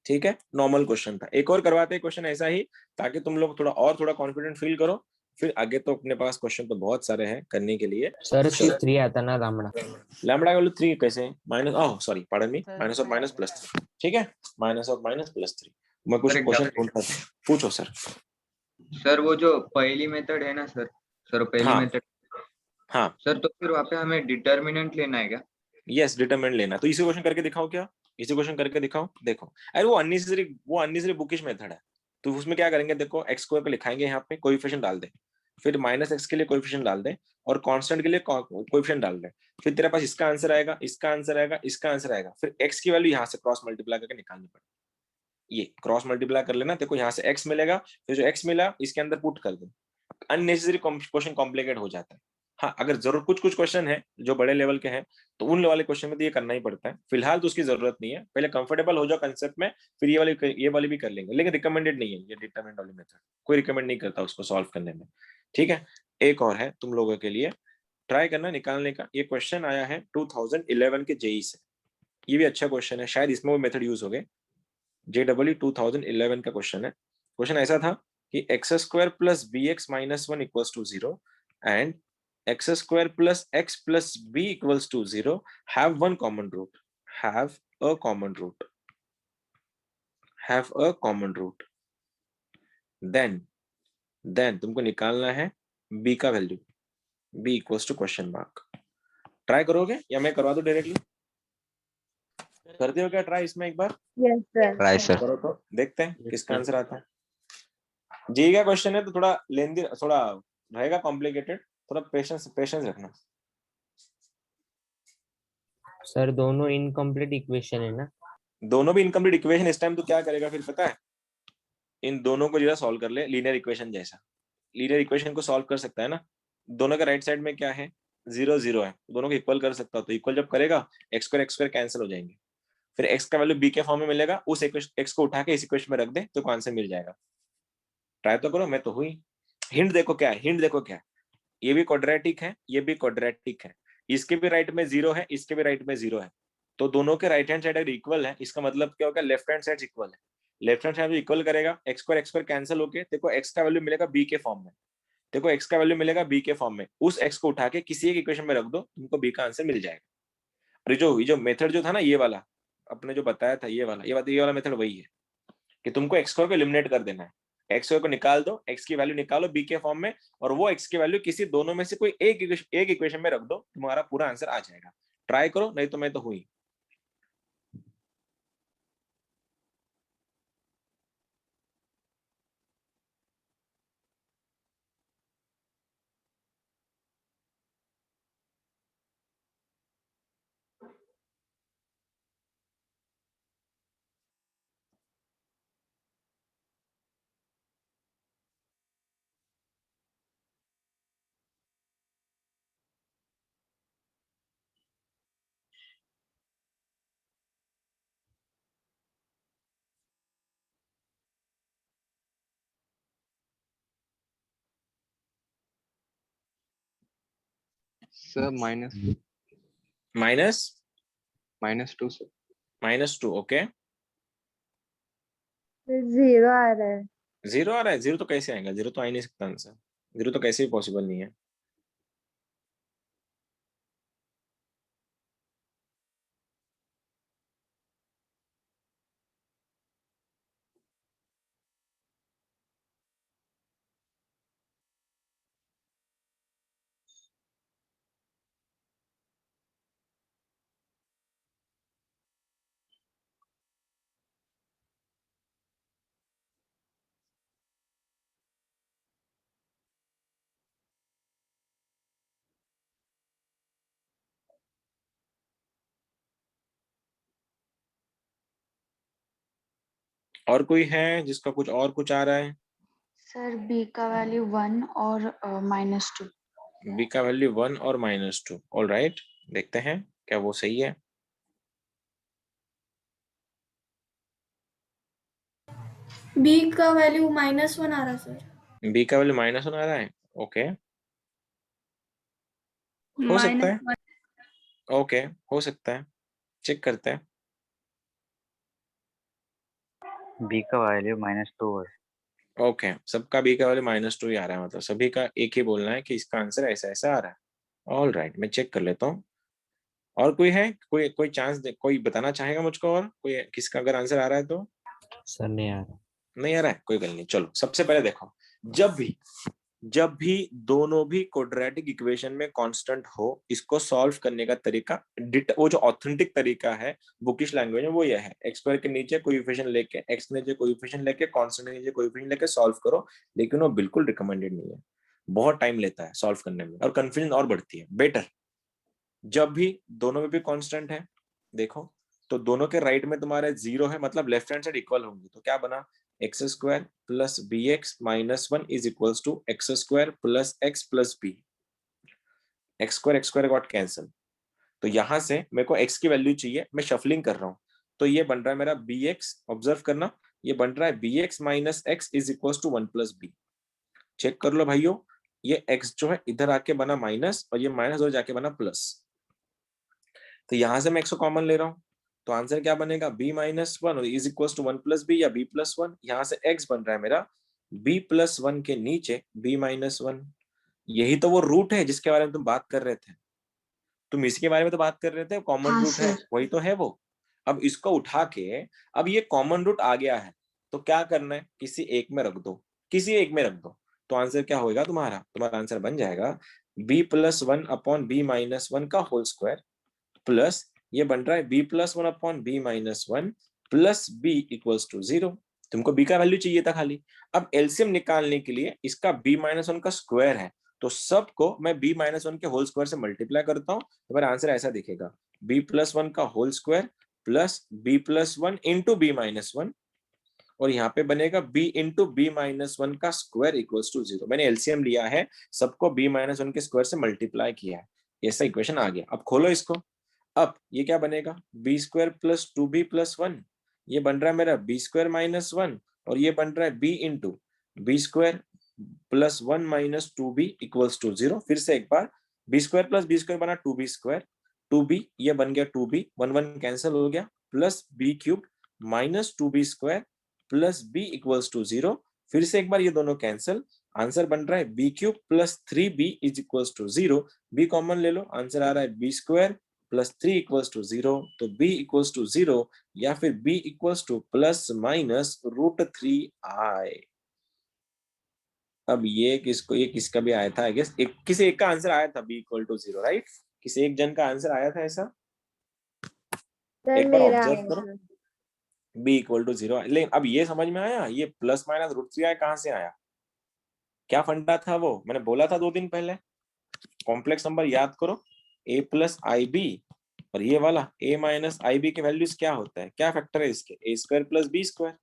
ठीक है, नॉर्मल क्वेश्चन था। एक और करवाते हैं क्वेश्चन ऐसा ही, ताकि तुम लोग थोड़ा कॉन्फिडेंट फील करो। फिर आगे तो अपने पास क्वेश्चन तो बहुत सारे हैं करने के लिए। सर 3 आता ना लैम्बडा। लैम्बडा का वैल्यू 3 कैसे, minus, oh sorry pardon me, minus और माइनस प्लस 3। ठीक है, माइनस और माइनस प्लस 3। मैं कुछ सर, एक क्वेश्चन doubt ढूंढता था, पूछो सर। सर वो जो पहली मेथड है ना सर, पहली हाँ मेथड हाँ, सर, तो फिर वहाँ पे हमें डिटर्मिनेंट लेना है क्या? यस डिटरमिनेंट लेना। तो इसी क्वेश्चन करके दिखाओ, क्या इसी क्वेश्चन करके दिखाओ। देखो अरे वो अननेसेसरी बुकिश मेथड है। तो उसमें क्या करेंगे, देखो एक्स स्क्वायर पे लिखाएंगे, यहाँ पे कोएफिशिएंट डाल दे, फिर -x के लिए कोएफिशिएंट डाल दे, और कांस्टेंट के लिए कोएफिशिएंट डाल दे। फिर तेरे पास इसका आंसर आएगा, इसका आंसर आएगा, इसका आंसर आएगा। फिर x की वैल्यू यहाँ से क्रॉस मल्टीप्लाई करके निकालनी पड़ेगी। ये क्रॉस मल्टीप्लाई कर लेना, देखो यहाँ से x मिलेगा, फिर जो x मिला इसके अंदर पुट कर दो। अननेसेसरी क्वेश्चन कॉम्प्लिकेट हो जाता है। हाँ, अगर जरूर कुछ कुछ क्वेश्चन है जो बड़े लेवल के हैं, तो उन वाले क्वेश्चन में तो ये करना ही पड़ता है। फिलहाल तो उसकी जरूरत नहीं है, पहले कंफर्टेबल हो जाओ कंसेप्ट में, फिर ये वाली भी कर लेंगे। लेकिन रिकमेंडेड नहीं है ये डिटरमिनेंट वाली मेथड, कोई रिकमेंड नहीं करता उसको सॉल्व करने में। ठीक है, एक और है तुम लोगों के लिए, ट्राई करना निकालने का। ये क्वेश्चन आया है 2011 के जेई से। ये भी अच्छा क्वेश्चन है, शायद इसमें वो मेथड यूज हो गए। JEE 2011 का क्वेश्चन है। क्वेश्चन ऐसा था कि x square plus b x minus one equals to 0 and x square plus x plus b equals to 0 have one common root, have a common root, have a common root. Then तुमको निकालना है b का value, b equals to question mark. Try करोगे या मैं करवा दूं directly? करते हो क्या ट्राई इसमें एक बार? Yes, sir. Try sir. करो तो देखते हैं Yes, किसका sir. आंसर आता है। जी का क्वेश्चन है तो थोड़ा लेंदी, थोड़ा रहेगा कॉम्प्लिकेटेड, थोड़ा पेशेंस पेशेंस रखना। सर दोनों इनकम्प्लीट इक्वेशन है ना। दोनों भी इनकम्प्लीट इक्वेशन। इस टाइम तो क्या करेगा फिर पता है, इन दोनों को जरा सॉल्व कर ले लीनियर इक्वेशन जैसा। लीनियर इक्वेशन को सॉल्व कर सकता है ना, दोनों का राइट साइड में क्या है, 0 0 है, दोनों को इक्वल कर सकता हो। तो इक्वल जब करेगा एक्स स्क्वायर कैंसिल हो जाएंगे, फिर एक्स का वैल्यू बी के फॉर्म में मिलेगा, उस एक्स को उठा के इस इक्वेशन में रख दे तो आंसर मिल जाएगा। ट्राई तो करो, मैं तो हुई। हिंट देखो क्या है, हिंट देखो क्या है, ये भी क्वाड्रेटिक है, ये भी क्वाड्रेटिक है, इसके भी राइट में 0 है, इसके भी राइट में 0 है। तो दोनों के राइट हैंड साइड अगर इक्वल है, इसका मतलब क्या होगा, लेफ्ट हैंड साइड इक्वल है। लेफ्ट हैंड साइड इक्वल करेगा, एक्स स्क्वायर कैंसिल होके देखो एक्स का वैल्यू मिलेगा बी के फॉर्म में। देखो एक्स का वैल्यू मिलेगा बी के फॉर्म में, उस एक्स को उठा के किसी एक इक्वेशन में रख दो, तुमको बी का आंसर मिल जाएगा। और ये जो मेथड जो था ना, ये वाला अपने जो बताया था, ये वाला मेथड वही है कि तुमको एक्स स्क्वायर को एलिमिनेट कर देना है। एक्स स्क्वायर को निकाल दो, एक्स की वैल्यू निकालो बी के फॉर्म में, और वो एक्स की वैल्यू किसी दोनों में से कोई एक इक्वेशन में रख दो, तुम्हारा पूरा आंसर आ जाएगा। ट्राई करो, नहीं तो मैं तो हुई। Sir minus minus -2 sir. -2, okay. 0 आ रहा है। 0 आ रहा है, 0 तो कैसे आएगा, 0 तो आ ही नहीं सकता आंसर, 0 तो कैसे भी पॉसिबल नहीं है। और कोई है जिसका कुछ आ रहा है? सर बी का वैल्यू 1 और -2। बी का वैल्यू 1 और -2। ऑल राइट, देखते हैं क्या वो सही है। बी का वैल्यू -1 आ रहा सर। बी का वैल्यू -1 आ रहा है। ओके, हो सकता है। -1। ओके, हो सकता है, चेक करते हैं। बी का वैल्यू -2 है। ओके, सबका बी का वैल्यू -2 ही आ रहा है, मतलब सभी का एक ही बोलना है कि इसका आंसर ऐसा ऐसा आ रहा है। ऑल राइट, मैं चेक कर लेता हूँ। और कोई है, कोई कोई चांस दे, कोई बताना चाहेगा मुझको, और कोई किसका अगर आंसर आ रहा है तो? सर नहीं आ रहा। नहीं आ रहा है, कोई गल नहीं। चलो सबसे पहले देखो, जब भी दोनों भी क्वाड्रेटिक इक्वेशन में कांस्टेंट हो, इसको सॉल्व करने का तरीका, वो जो ऑथेंटिक तरीका है बुकिश लैंग्वेज में, वो ये है, एक्स स्क्वायर के नीचे कोएफिशिएंट लेके, एक्स के नीचे कोएफिशिएंट लेके, कांस्टेंट के नीचे कोएफिशिएंट लेके सॉल्व करो। लेकिन वो बिल्कुल रिकमेंडेड नहीं है, बहुत टाइम लेता है सॉल्व करने में और कंफ्यूजन और बढ़ती है। बेटर जब भी दोनों में भी कांस्टेंट है, देखो तो दोनों के राइट में तुम्हारे 0 है, मतलब लेफ्ट हैंड साइड इक्वल होंगी, तो क्या बना, x square plus b x minus 1 is equals to x square plus x plus b. X square got cancel, तो यहां से मेरे को एक्स की वैल्यू चाहिए, मैं शफलिंग कर रहा हूं, तो ये बन रहा है मेरा बी एक्स, ऑब्जर्व करना, ये बन रहा है b x minus x is equals to 1 plus b. Check कर लो भाइयों, ये एक्स जो है इधर आके बना माइनस, और ये माइनस उधर जाके बना प्लस, तो यहां से मैं एक्स को कॉमन ले रहा हूं, तो आंसर क्या बनेगा, b minus 1 is equal to 1 plus b या b प्लस 1। यहां से x बन रहा है मेरा b प्लस 1 के नीचे b माइनस 1। यही तो वो रूट है जिसके बारे में तुम बात कर रहे थे, तुम इसके बारे में तो बात कर रहे थे, कॉमन हाँ रूट है, सर। वही तो है वो। अब इसको उठा के, अब ये कॉमन रूट आ गया है, तो क्या करना है, किसी एक में रख दो, किसी एक में रख दो, तो आंसर क्या होगा तुम्हारा, तुम्हारा आंसर बन जाएगा b plus 1 upon b minus 1 का होल स्क्वायर, प्लस ये बन रहा है b plus 1 upon b minus 1 plus b equals to 0। तुमको b का वैल्यू चाहिए था खाली। अब एलसीएम निकालने के लिए इसका b माइनस 1 का स्क्वायर है, तो सबको मैं b माइनस 1 के होल स्क्वायर से मल्टीप्लाई करता हूँ, तो मेरा आंसर ऐसा दिखेगा, b प्लस 1 का whole square plus b plus 1 into b minus 1, और यहाँ पे बनेगा b इंटू बी माइनस 1 का स्क्वायर इक्वल्स टू 0। मैंने एलसीएम लिया है, सबको b माइनस 1 के स्क्वायर से मल्टीप्लाई किया है, ऐसा इक्वेशन आ गया। अब खोलो इसको, अब ये क्या बनेगा, B square plus 2b plus 1, ये बन रहा है मेरा बी स्क्वायर माइनस 1, और ये बन रहा है b into b square plus 1 minus 2b equals to 0। फिर से एक बार, b square plus b square बना 2b स्क्वायर, 2b ये बन गया 2b, 1 1 कैंसिल हो गया, plus b cube minus 2b square plus b equals to 0। फिर से एक बार ये दोनों कैंसिल, आंसर बन रहा है b cube plus 3b is equals to 0। b common ले लो, आंसर आ रहा है b square plus 3 equals to 0, तो b इक्वल्स टू 0 या फिर b equals to plus minus √3i। अब ये किसका भी आया था, आई गेस किसी एक का आंसर आया था b इक्वल टू 0, राइट? किसी एक जन का आंसर आया था ऐसा, सर एक बार मेरा ऑब्जर्व आया करो, था। b equal to 0। लेकिन अब ये समझ में आया, ये प्लस माइनस √3i कहां से आया, क्या फंडा था वो, मैंने बोला था 2 दिन पहले, कॉम्प्लेक्स नंबर याद करो, a प्लस आई बी, और ये वाला a माइनस आई बी के वैल्यूज क्या होता है, क्या फैक्टर है इसके, a square plus b square.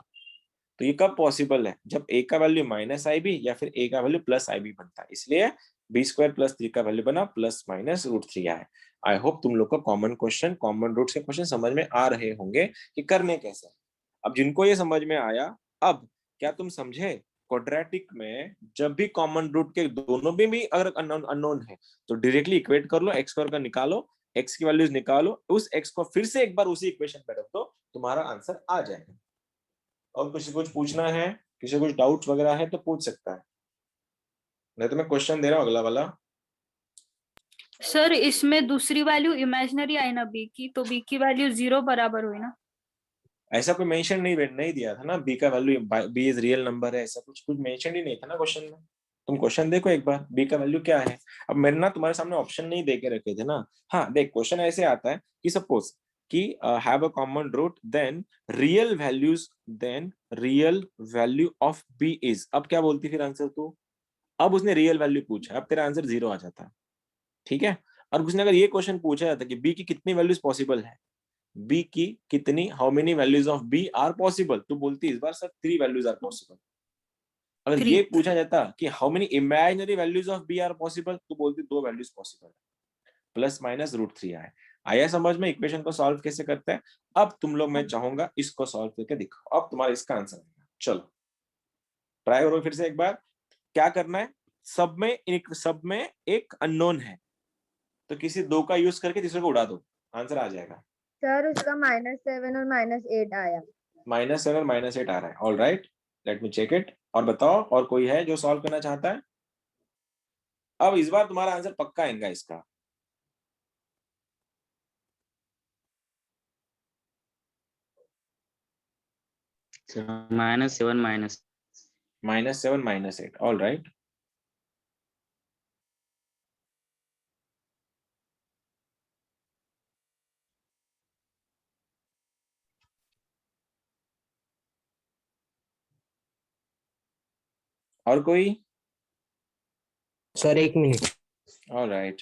तो ये कब पॉसिबल है, जब a का वैल्यू माइनस आई बी या फिर a का वैल्यू प्लस आई बी बनता है, इसलिए b स्क्वायर प्लस 3 का वैल्यू बना प्लस माइनस √3 आए। आई होप तुम लोग को कॉमन क्वेश्चन, कॉमन रूट्स के क्वेश्चन समझ में आ रहे होंगे कि करने कैसे। अब जिनको ये समझ में आया, अब क्या तुम समझे, क्वाड्रेटिक में जब भी कॉमन रूट के दोनों भी अगर अननोन है, तो डायरेक्टली इक्वेट कर लो, एक्स स्क्वायर का निकालो, एक्स की वैल्यूज निकालो, उस एक्स को फिर से एक बार उसी इक्वेशन पे रख दो, तुम्हारा आंसर आ जाएगा। और किसी कुछ पूछना है, किसी कुछ डाउट्स वगैरह है तो पूछ सकता है, नहीं तो मैं क्वेश्चन दे रहा हूँ अगला वाला। सर इसमें दूसरी वैल्यू इमेजिनरी आई ना बी की, तो बी की वैल्यू 0 बराबर हुई ना। ऐसा कोई मेंशन नहीं दिया था ना, बी का value b is real number है, ऐसा कुछ मेंशन ही नहीं था ना क्वेश्चन में। तुम क्वेश्चन देखो एक बार, बी का वैल्यू क्या है। अब मैंने ना तुम्हारे सामने ऑप्शन नहीं दे के रखे थे ना। हाँ देख, क्वेश्चन ऐसे आता है कि सपोज कि have a common root then real value of b is, अब क्या बोलती फिर आंसर तू, अब उसने रियल वैल्यू पूछा, अब तेरा आंसर 0 आ जाता, ठीक है। और उसने अगर ये क्वेश्चन पूछा जाता कि बी की कितनी वैल्यूज पॉसिबल है, बी की कितनी, how many values of b are possible, तू बोलती इस बार सर 3 वैल्यूज आर पॉसिबल। अगर 3 ये पूछा जाता कि how many imaginary values of b are possible, तू बोलती 2 वैल्यूज पॉसिबल, प्लस माइनस √3 आए। आया समझ में इक्वेशन को सॉल्व कैसे करते हैं? अब तुम लोग, मैं चाहूंगा इसको सॉल्व करके दिखाओ, अब तुम्हारा इसका आंसर आएगा। चलो ट्राई करो फिर से एक बार। क्या करना है, सब में एक अननोन है, तो किसी 2 का यूज करके तीसरे को उड़ा दो, आंसर आ जाएगा। सर उसका -7 और -8 आया। -7 और -8 आ रहा है। All right, let me check it. और बताओ, और कोई है जो सॉल्व करना चाहता है? अब इस बार तुम्हारा आंसर पक्का आएगा इसका। -7 माइनस -7 -8, ऑल राइट। और कोई? Sir 1 minute. All right.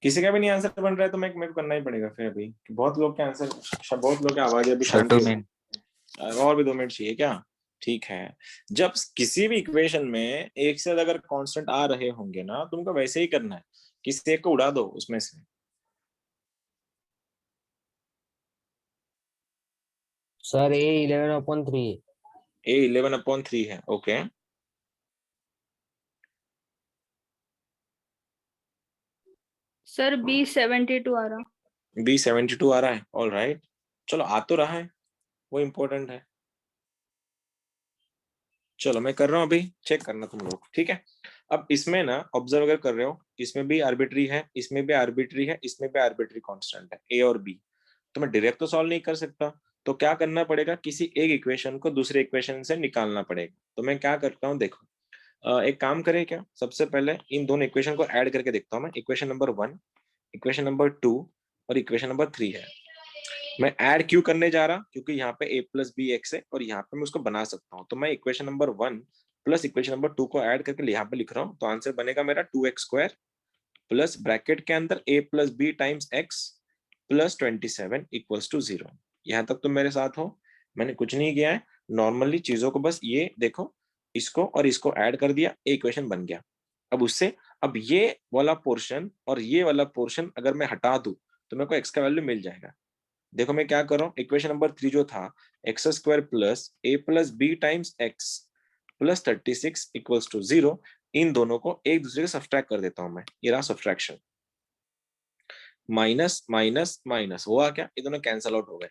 किसी का भी नहीं आंसर बन रहा है तो मैं मेरे को करना ही पड़ेगा फिर अभी, कि बहुत लोग के आंसर, बहुत लोग की आवाज अभी सर शांत 2 हो। मिनट। और भी 2 मिनट चाहिए क्या? ठीक है। जब किसी भी इक्वेशन में एक से अगर कांस्टेंट आ रहे होंगे ना, तुमको वैसे ही करना है, किसी एक को उड़ा दो उसमें से। सर A 11/3 है। ए 11/3 है, ओके। सर बी 72 आ रहा। बी 72 आ रहा है, ऑल राइट। चलो आ तो रहा है, वो इम्पोर्टेंट है। चलो मैं कर रहा हूँ, अभी चेक करना तुम लोग, ठीक है? अब इसमें ना ऑब्जर्व अगर कर रहे हो, इसमें भी आर्बिट्री है, इसमें भी आर्बिट्री है, इसमें भी आर्बिट्री कांस्टेंट है, ए और बी। तो मैं डायरेक्ट तो सॉल्व नहीं कर सकता, तो क्या करना पड़ेगा, किसी एक इक्वेशन को दूसरे इक्वेशन से निकालना पड़ेगा। तो मैं क्या करता हूँ, देखो एक काम करें क्या, सबसे पहले इन दोनों इक्वेशन को ऐड करके देखता हूँ मैं। इक्वेशन नंबर 1, इक्वेशन नंबर 2 और इक्वेशन नंबर 3 है। मैं ऐड क्यों करने जा रहा, क्योंकि यहाँ पे a प्लस बी एक्स है और यहाँ पे मैं उसको बना सकता हूँ। तो मैं equation number 1 plus equation number 2 को ऐड करके यहाँ पे लिख रहा हूँ, तो आंसर बनेगा मेरा 2x² प्लस ब्रैकेट के अंदर a plus b times x plus 27 equals to 0। यहाँ तक तो मेरे साथ हो, मैंने कुछ नहीं किया है, नॉर्मली चीजों को बस ये देखो, इसको और इसको ऐड कर दिया, इक्वेशन बन गया। अब उससे, अब ये वाला पोर्शन और ये वाला पोर्शन अगर मैं हटा दूं तो मेरे को x का वैल्यू मिल जाएगा। देखो मैं क्या कर रहा हूँ, इक्वेशन नंबर 3 जो था x² plus a plus b times x plus 36 equals to 0, इन दोनों को एक दूसरे से सब्ट्रैक्ट कर देता हूं मैं। ये रहा सब्ट्रैक्शन, माइनस माइनस माइनस हुआ क्या, ये दोनों कैंसल आउट हो गए।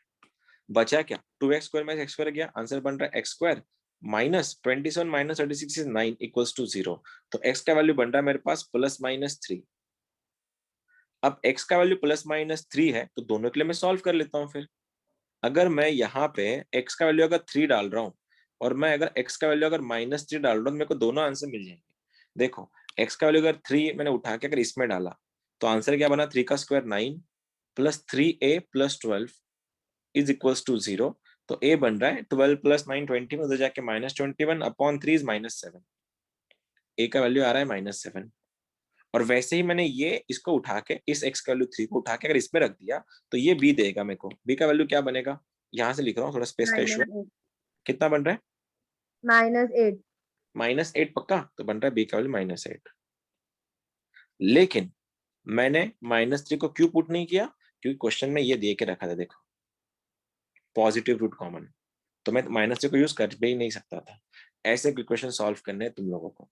बचा क्या, 2x² माइनस x² गया, आंसर बन रहा है x² minus 27 minus 36 is 9 equals to 0। तो x का वैल्यू बन रहा है मेरे पास +-3। अब x का वैल्यू +-3 है तो दोनों के लिए मैं सॉल्व कर लेता हूँ फिर। अगर मैं यहाँ पे x का वैल्यू अगर 3 डाल रहा हूँ और मैं अगर x का वैल्यू अगर -3 डाल रहा हूँ, मेरे को दोनों आंसर मिल जाएंगे। देखो x का वैल्यू अगर 3 मैंने उठा के अगर इसमें डाला तो आंसर क्या बना, 3 का square 9 plus 3a plus 12 is equals to 0। तो a बन रहा है 12 प्लस 9 20 में उधर जाके -21 अपॉन 3 इज -7। a का वैल्यू आ रहा है -7। और वैसे ही मैंने ये इसको उठा के इस x का वैल्यू 3 को उठा के अगर इसमें रख दिया तो ये b देगा मेरे को। b का वैल्यू क्या बनेगा, यहां से लिख रहा हूँ, थोड़ा स्पेस का इशू है। कितना बन रहा है, -8। -8 पक्का, तो बन रहा है b का वैल्यू -8। लेकिन मैंने -3 को क्यों पुट नहीं किया, क्योंकि क्वेश्चन में ये दे के रखा था, देखो पॉजिटिव रूट कॉमन, तो मैं -3 को यूज कर भी नहीं सकता था। ऐसे क्वेश्चन सॉल्व करने हैं तुम लोगों को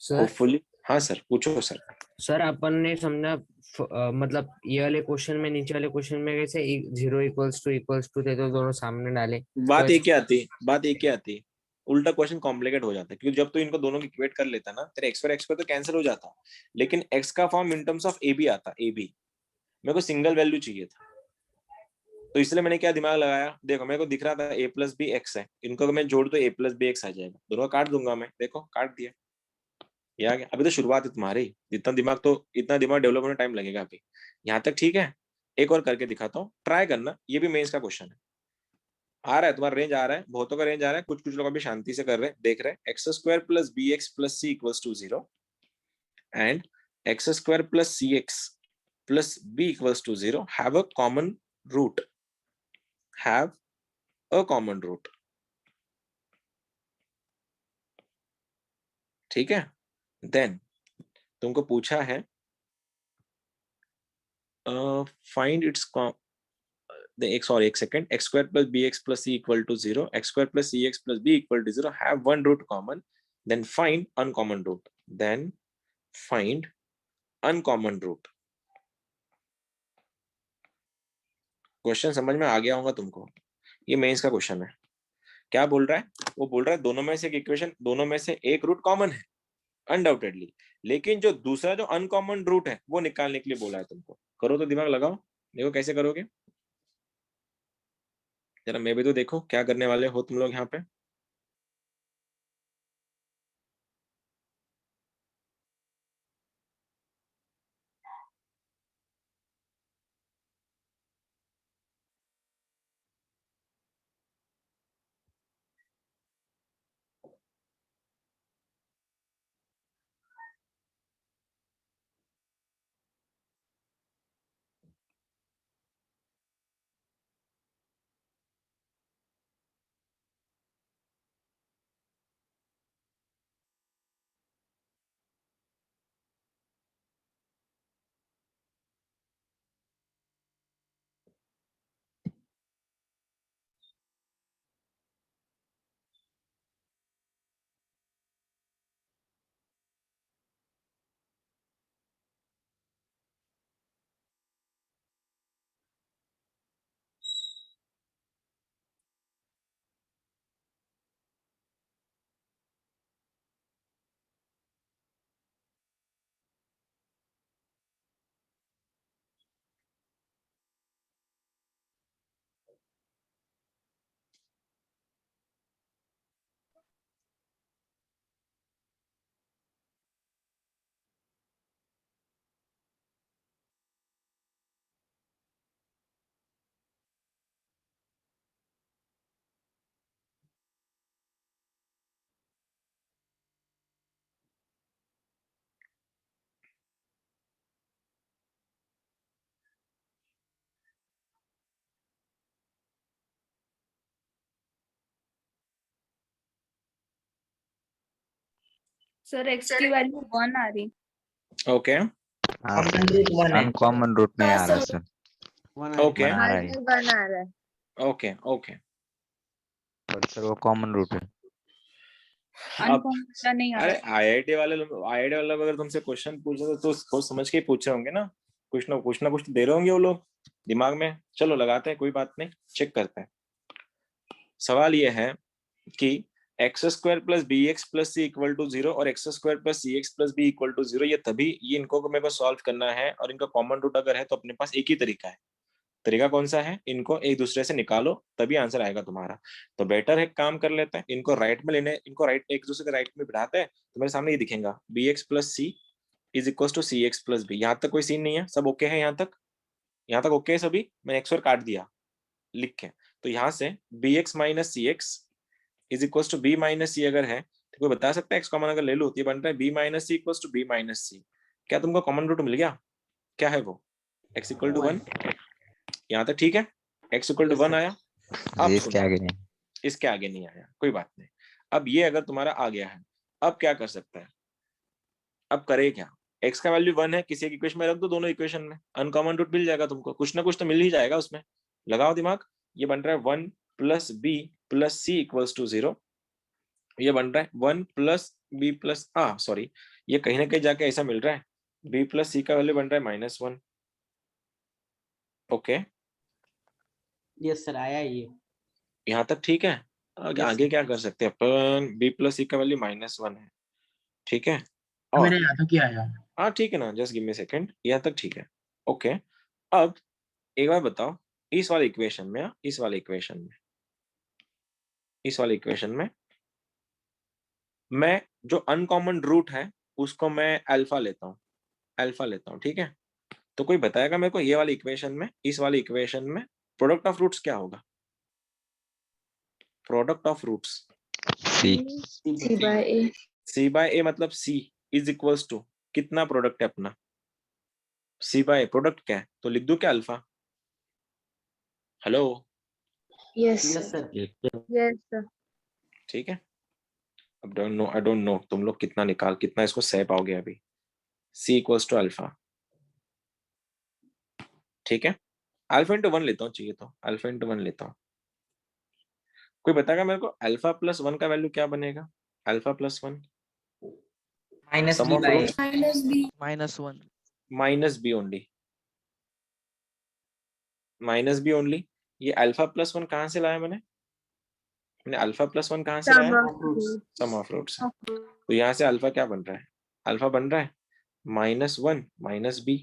सर होपफुली। हाँ सर, पूछो सर। सर अपन ने समझा मतलब ये वाले क्वेश्चन में, नीचे वाले क्वेश्चन में कैसे 0 इक्वल्स टू थे तो दोनों सामने डाले, बात तो एक ही आती, बात एक ही आती, उल्टा क्वेश्चन कॉम्प्लिकेट हो जाता है, क्योंकि जब तो इनको दोनों की इक्वेट कर लेता ना, तेरे x तो कैंसिल हो जाता, लेकिन x का form in terms of ab आता, ab मेरे को सिंगल वैल्यू चाहिए था, तो इसलिए मैंने क्या दिमाग लगाया, देखो मेरे को दिख रहा था a प्लस बी एक्स है, इनको मैं जोड़ दो a प्लस बी एक्स आ जाएगा, दोनों को काट दूंगा मैं, देखो काट दिया, ये आ गया। अभी तो शुरुआत है तुम्हारी, जितना दिमाग, तो इतना दिमाग डेवलप होने टाइम लगेगा अभी, यहाँ तक ठीक है। एक और करके दिखाता हूँ, ट्राई करना, ये भी मेंस का क्वेश्चन है, आ रहा है तुम्हारा रेंज, आ रहा है, बहुतों का रेंज आ रहा है, कुछ कुछ लोग अभी शांति से कर रहे हैं, देख रहे हैं। X square plus b x plus c equals to 0 and x square plus c x plus b equals to 0 have a common root, have a common root. ठीक है, देन तुमको पूछा है फाइंड इट्स sorry, एक second, x square plus bx plus c equal to 0, x square plus cx plus b equal to 0 have one root common, then find uncommon root, then find uncommon root। Question समझ में आ गया होगा तुमको, ये mains का question है। क्या बोल रहा है, वो बोल रहा है दोनों में से एक इक्वेशन, दोनों में से एक रूट कॉमन है अनडाउटेडली, लेकिन जो दूसरा जो अनकॉमन रूट है वो निकालने के लिए बोला है तुमको। करो तो दिमाग लगाओ, देखो कैसे करोगे, जरा मैं भी तो देखो क्या करने वाले हो तुम लोग यहाँ पे। सर x की वैल्यू 1 आ रही। ओके हाँ सर, अनकॉमन रूट नहीं आ रहा सर, ओके बना रहा है, -1 आ रहा है। Okay okay. पर सर वो कॉमन रूट है। अब अनकॉमन नहीं आ अरे रहा। आईआईटी वाले लोग अगर तुमसे क्वेश्चन पूछ रहे तो सोच समझ के ही पूछ रहे होंगे ना, कुछ ना कुछ तो दे रहे होंगे वो लोग दिमाग में। चलो लगाते हैं, कोई बात नहीं, चेक करते हैं। सवाल ये है कि x square plus b x plus c equal to 0 और x square plus c x plus b equal to 0, ये तभी, ये इनको मेरे को सॉल्व करना है, और इनका कॉमन रूट अगर है तो अपने पास एक ही तरीका है, तरीका कौन सा है, इनको एक दूसरे से निकालो तभी आंसर आएगा तुम्हारा। तो बेटर है काम कर लेते हैं, इनको राइट में लेने, इनको राइट एक दूसरे के राइट में बिठाते हैं तो मेरे सामने ये दिखेगा b x plus c is equal to c x plus b. यहाँ तक कोई सीन नहीं है, सब ओके है यहाँ तक, यहाँ तक ओके है सभी। मैंने एक्स और काट दिया लिख के, तो यहाँ से b x minus c x is equal to b minus c अगर है तो कोई बता सकता है एक्स कॉमन अगर ले लो तो ये बन रहा है b minus c equal to b minus c. क्या तुमको कॉमन रूट मिल गया? क्या है वो? X equal to 1। यहाँ तक ठीक है, एक्स इक्वल टू 1 आया। अब इसके सुनो, आगे नहीं। इसके आगे नहीं आया, कोई बात नहीं। अब ये अगर तुम्हारा आ गया है, अब क्या कर सकता है, अब करे क्या, एक्स का वैल्यू 1 है, किसी एक इक्वेशन में रख दो, दोनों इक्वेशन में अनकॉमन रूट मिल जाएगा तुमको, कुछ ना कुछ तो मिल ही जाएगा उसमें। लगाओ दिमाग, ये बन रहा है 1 plus b plus c equals to 0। ये बन रहा है 1 प्लस बी प्लस सॉरी, ये कहीं ना कहीं जाके ऐसा मिल रहा है, बी प्लस सी का वैल्यू बन रहा है -1। ओके, यस सर, आया ये। यहाँ तक ठीक है। Yes, आगे sir. क्या कर सकते हैं अपन, बी प्लस सी का वैल्यू -1 है, ठीक है। मेरे और यहाँ तक ही आया। हाँ ठीक है ना, जस्ट गिव मी सेकंड, यहाँ तक ठीक है। ओके, अब एक बार बताओ, इस वाले इक्वेशन में इस वाले इक्वेशन में मैं जो अनकॉमन रूट है उसको मैं अल्फा लेता हूँ, ठीक है। तो कोई बताएगा मेरे को ये वाली इक्वेशन में, इस वाली इक्वेशन में प्रोडक्ट ऑफ रूट्स क्या होगा? Product of roots c. C by A. C by a मतलब सी इज इक्वल्स टू कितना प्रोडक्ट है अपना, सी बाय प्रोडक्ट क्या है, तो लिख दूं क्या alpha? Hello, Yes, yes sir. Sir. Yes, sir. ठीक है। अब आई डोंट नो तुम लोग कितना इसको सह पाओगे अभी। सी इक्वल्स टू अल्फा, ठीक है। अल्फा इंटू 1 लेता हूँ, चाहिए तो अल्फा इंटू 1 लेता हूँ। कोई बताएगा मेरे को अल्फा प्लस 1 का वैल्यू क्या बनेगा? Alpha plus 1 minus sum b of by roots -1. -b only, -b only. ये अल्फा प्लस 1 कहाँ से लाया मैंने अल्फा प्लस 1 कहाँ से Sum लाया? of fruits. Sum of roots. तो यहाँ से अल्फा क्या बन रहा है? अल्फा बन रहा है -1 माइनस बी।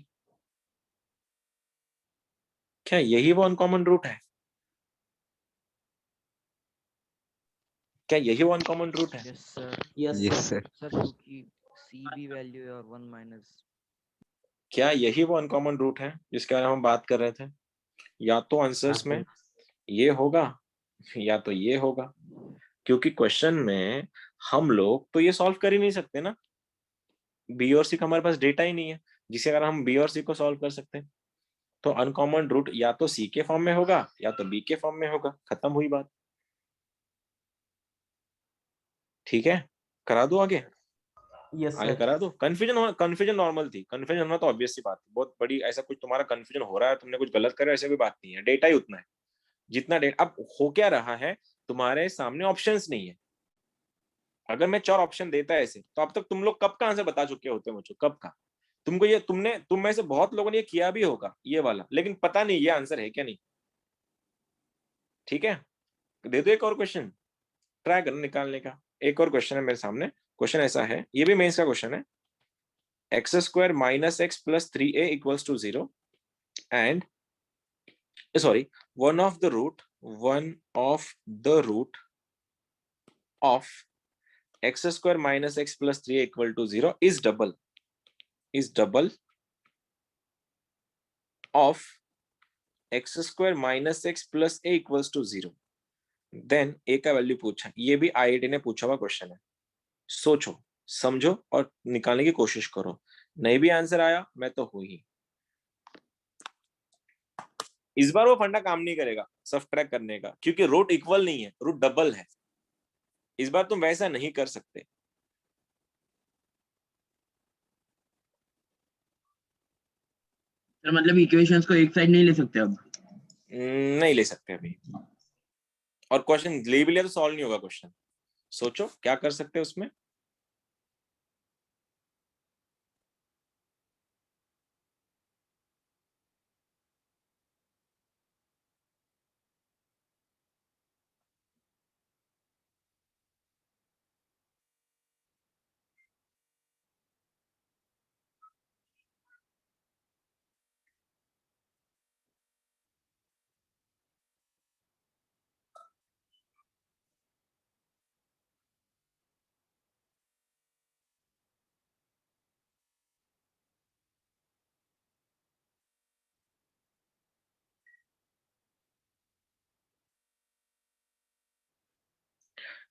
क्या यही वो अनकॉमन रूट है? क्या यही वो अनकॉमन रूट है? Yes sir. Yes yes sir. Sir. Sir क्योंकि सी भी वैल्यू है और 1 माइनस। क्या यही वो अनकॉमन रूट है जिसके बारे में हम बात कर रहे थे? या तो आंसर्स में ये होगा या तो ये होगा, क्योंकि क्वेश्चन में हम लोग तो ये सॉल्व कर ही नहीं सकते ना, बी और सी का हमारे पास डेटा ही नहीं है जिसे अगर हम बी और सी को सॉल्व कर सकते हैं। तो अनकॉमन रूट या तो सी के फॉर्म में होगा या तो बी के फॉर्म में होगा, खत्म हुई बात। ठीक है, करा दो आगे, यस आगे सर। करा दो। कंफ्यूजन नॉर्मल थी, कंफ्यूजन होना तो ऑब्वियस सी बात है, बहुत बड़ी ऐसा कुछ तुम्हारा कंफ्यूजन हो रहा है, तुमने कुछ गलत करे ऐसे कोई बात नहीं है, डेटा ही उतना है जितना डेटा। अब हो क्या रहा है, तुम्हारे सामने ऑप्शंस नहीं है। अगर मैं 4 ऑप्शन देता है ऐसे तो अब तक तुम लोग कब का आंसर बता चुके होते मुझे, कब का। तुमको ये तुम में से बहुत लोगों ने ये किया भी होगा ये वाला, लेकिन पता नहीं ये आंसर है क्या नहीं। ठीक है, दे दो एक और क्वेश्चन, ट्राई करना निकालने का। एक और क्वेश्चन है मेरे सामने, क्वेश्चन ऐसा है, ये भी मेंस का क्वेश्चन है। X square minus x plus 3a equals to 0 and sorry one of the root of x square minus x plus 3a equal to 0 is double of x square minus x plus a equals to 0। Then a का value पूछा, ये भी IIT ने पूछा हुआ question है। सोचो समझो और निकालने की कोशिश करो, नहीं भी आंसर आया मैं तो हूं ही। इस बार वो फंडा काम नहीं करेगा सब्ट्रैक्ट करने का, क्योंकि रूट इक्वल नहीं है, रूट डबल है। इस बार तुम वैसा नहीं कर सकते। सर मतलब इक्वेशंस को एक साइड नहीं ले सकते अब। नहीं ले सकते अभी, और क्वेश्चन ले भी लिया तो सॉल्व नहीं होगा क्वेश्चन। सोचो क्या कर सकते हैं उसमें।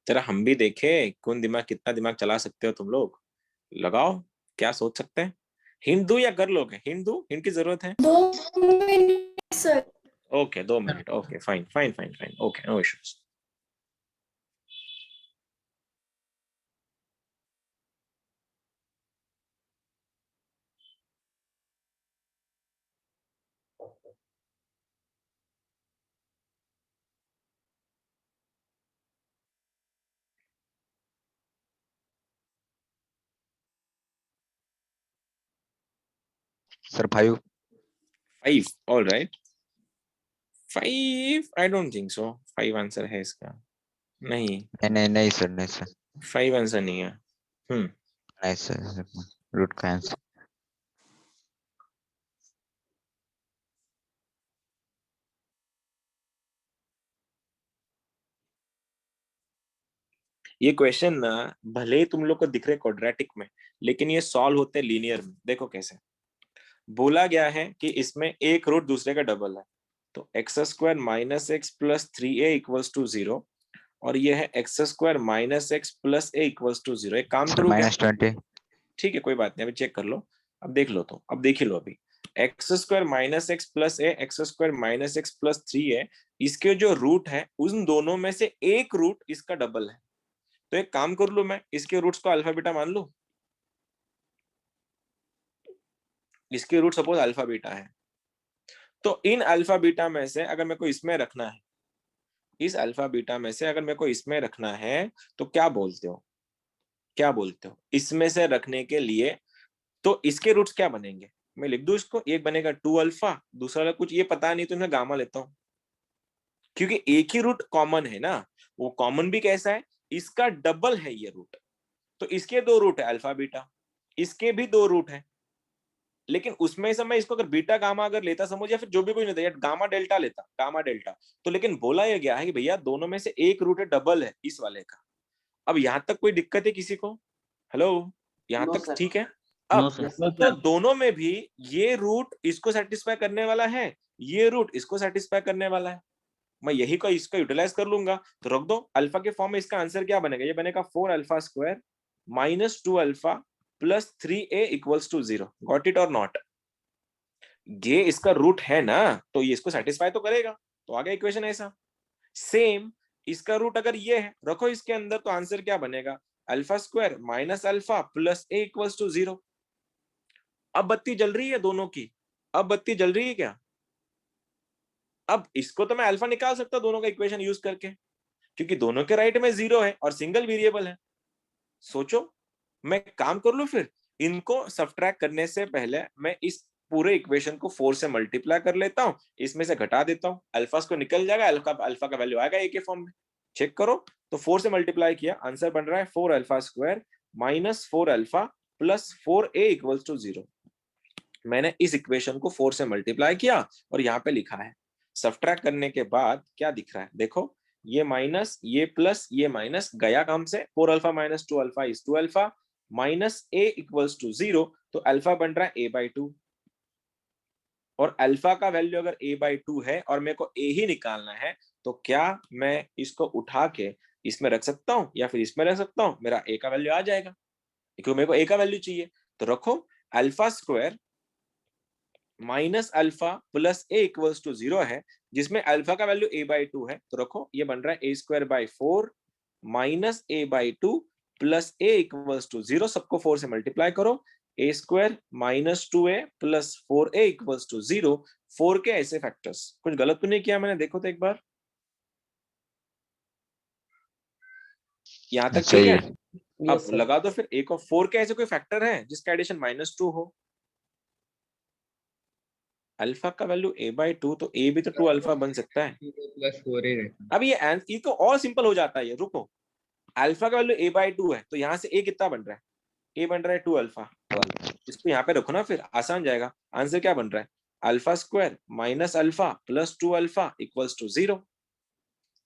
जरा हम भी देखे कौन दिमाग, कितना दिमाग चला सकते हो तुम लोग। लगाओ, क्या सोच सकते हैं। हिंट दूं या कर लोगे? हिंट दूं? हिंट की जरूरत है? 2 minute sir. Okay 2 minute, okay fine fine fine fine, okay no issues. Sir 5। 5, all right. 5 I don't think so 5 answer है इसका। नहीं, नहीं सर, नहीं सर, 5 आंसर नहीं है। नहीं सर, रूट का आंसर। ये क्वेश्चन ना भले ही तुम लोग को दिख रहे क्वाड्रेटिक में, लेकिन ये सॉल्व होते लीनियर में। देखो कैसे बोला गया है कि इसमें एक रूट दूसरे का डबल है, तो x square minus x plus 3a equals to 0, और ये है x square minus x plus a equals to 0। एक काम सर करूँ क्या? -20। ठीक है कोई बात नहीं, अभी चेक कर लो। अब देख लो, तो अब देख ही लो। अभी x square minus x plus a, x square minus x plus 3a, इसके जो रूट है उन दोनों में से एक रूट इसका डबल है। तो एक काम कर लू, मैं इसके रूट्स को अल्फा बीटा मान लू। इसके रूट सपोज अल्फा बीटा है, तो इन अल्फा बीटा में से अगर मेरे को इसमें रखना है, इस अल्फा बीटा में से अगर मेरे को इसमें रखना है, तो क्या बोलते हो, क्या बोलते हो इसमें से रखने के लिए? तो इसके रूट्स क्या बनेंगे, मैं लिख दूं इसको। एक बनेगा 2 अल्फा, दूसरा कुछ ये पता नहीं तो मैं गामा लेता हूं, क्योंकि एक ही रूट कॉमन है ना। वो कॉमन भी कैसा है, इसका डबल है ये रूट। तो इसके 2 रूट है अल्फा बीटा, इसके भी 2 रूट है, लेकिन उसमें से मैं इसको अगर बीटा गामा अगर लेता समझ, या फिर जो भी कोई नहीं था, गामा डेल्टा लेता, गामा डेल्टा। तो लेकिन बोला यह गया है कि भैया दोनों में से एक रूट है डबल है इस वाले का। अब यहां तक कोई दिक्कत है किसी को? हेलो, यहां No, तक sir. ठीक है? No, अब sir. तो दोनों में भी ये रूट इसको सेटिस्फाई करने वाला है, ये रूट इसको सेटिस्फाई करने वाला है। मैं यही को इसको यूटिलाइज कर लूंगा, तो रख दो। अल्फा के फॉर्म में इसका आंसर क्या बनेगा? ये बनेगा 4 alpha square minus 2 alpha plus 3a equals to 0। Got it और नॉट? ये इसका रूट है ना, तो ये इसको सेटिस्फाई तो करेगा। तो आ गया इक्वेशन ऐसा। सेम इसका रूट अगर ये है, रखो इसके अंदर, तो आंसर क्या बनेगा? Alpha square minus alpha plus a equals to 0। अब बत्ती जल रही है दोनों की, अब बत्ती जल रही है क्या? अब इसको तो मैं अल्फा निकाल सकता दोनों का इक्वेशन यूज करके, क्योंकि दोनों के राइट में 0 है और सिंगल वेरिएबल है। सोचो, मैं काम कर लू, फिर इनको सब्ट्रैक्ट करने से पहले मैं इस पूरे इक्वेशन को 4 से मल्टीप्लाई कर लेता हूं, इसमें से घटा देता हूं, अल्फा को निकल जाएगा, अल्फा का वैल्यू आएगा ए के फॉर्म में। चेक करो, तो 4 से मल्टीप्लाई किया, आंसर बन रहा है 4 alpha square minus 4 alpha plus 4a equals to 0। मैंने इस इक्वेशन को 4 से मल्टीप्लाई किया और यहाँ पे लिखा है। सब्ट्रैक्ट करने के बाद क्या दिख रहा है देखो, ये माइनस, ये प्लस, ये माइनस गया काम से। 4 alpha minus 2 alpha is 2 alpha minus a equals to 0, तो अल्फा बन रहा है a/2। और अल्फा का वैल्यू अगर a/2 है और मेरे को a ही निकालना है, तो क्या मैं इसको उठा के इसमें रख सकता हूं या फिर इसमें रख सकता हूं? मेरा a का वैल्यू आ जाएगा, क्योंकि मेरे को a का वैल्यू चाहिए। तो रखो alpha square minus alpha plus a equals to 0 है, जिसमें अल्फा का वैल्यू a/2 है। तो रखो ये बन रहा है a²/4 minus a/2 plus a equals to 0। सबको 4 से मल्टीप्लाई करो, a² minus 2a plus 4a equals to 0। 4 के ऐसे फैक्टर्स, कुछ गलत तो नहीं किया मैंने? देखो तो एक बार, यहां तक ठीक है? अब Yes, sir. लगा दो फिर एक और 4 के ऐसे कोई फैक्टर है जिसका एडिशन -2 हो? अल्फा का वैल्यू a/2, तो a भी तो 2 अल्फा बन सकता है। प्लस 4 ही रहता। अब ये तो और सिंपल हो जाता है। ये रुको, अल्फा का वैल्यू a/2 है, तो यहाँ से a कितना बन रहा है? a बन रहा है 2 अल्फा। इसको यहाँ पे रखो ना, फिर आसान जाएगा। आंसर क्या बन रहा है? Alpha square minus alpha plus 2 alpha equals to 0।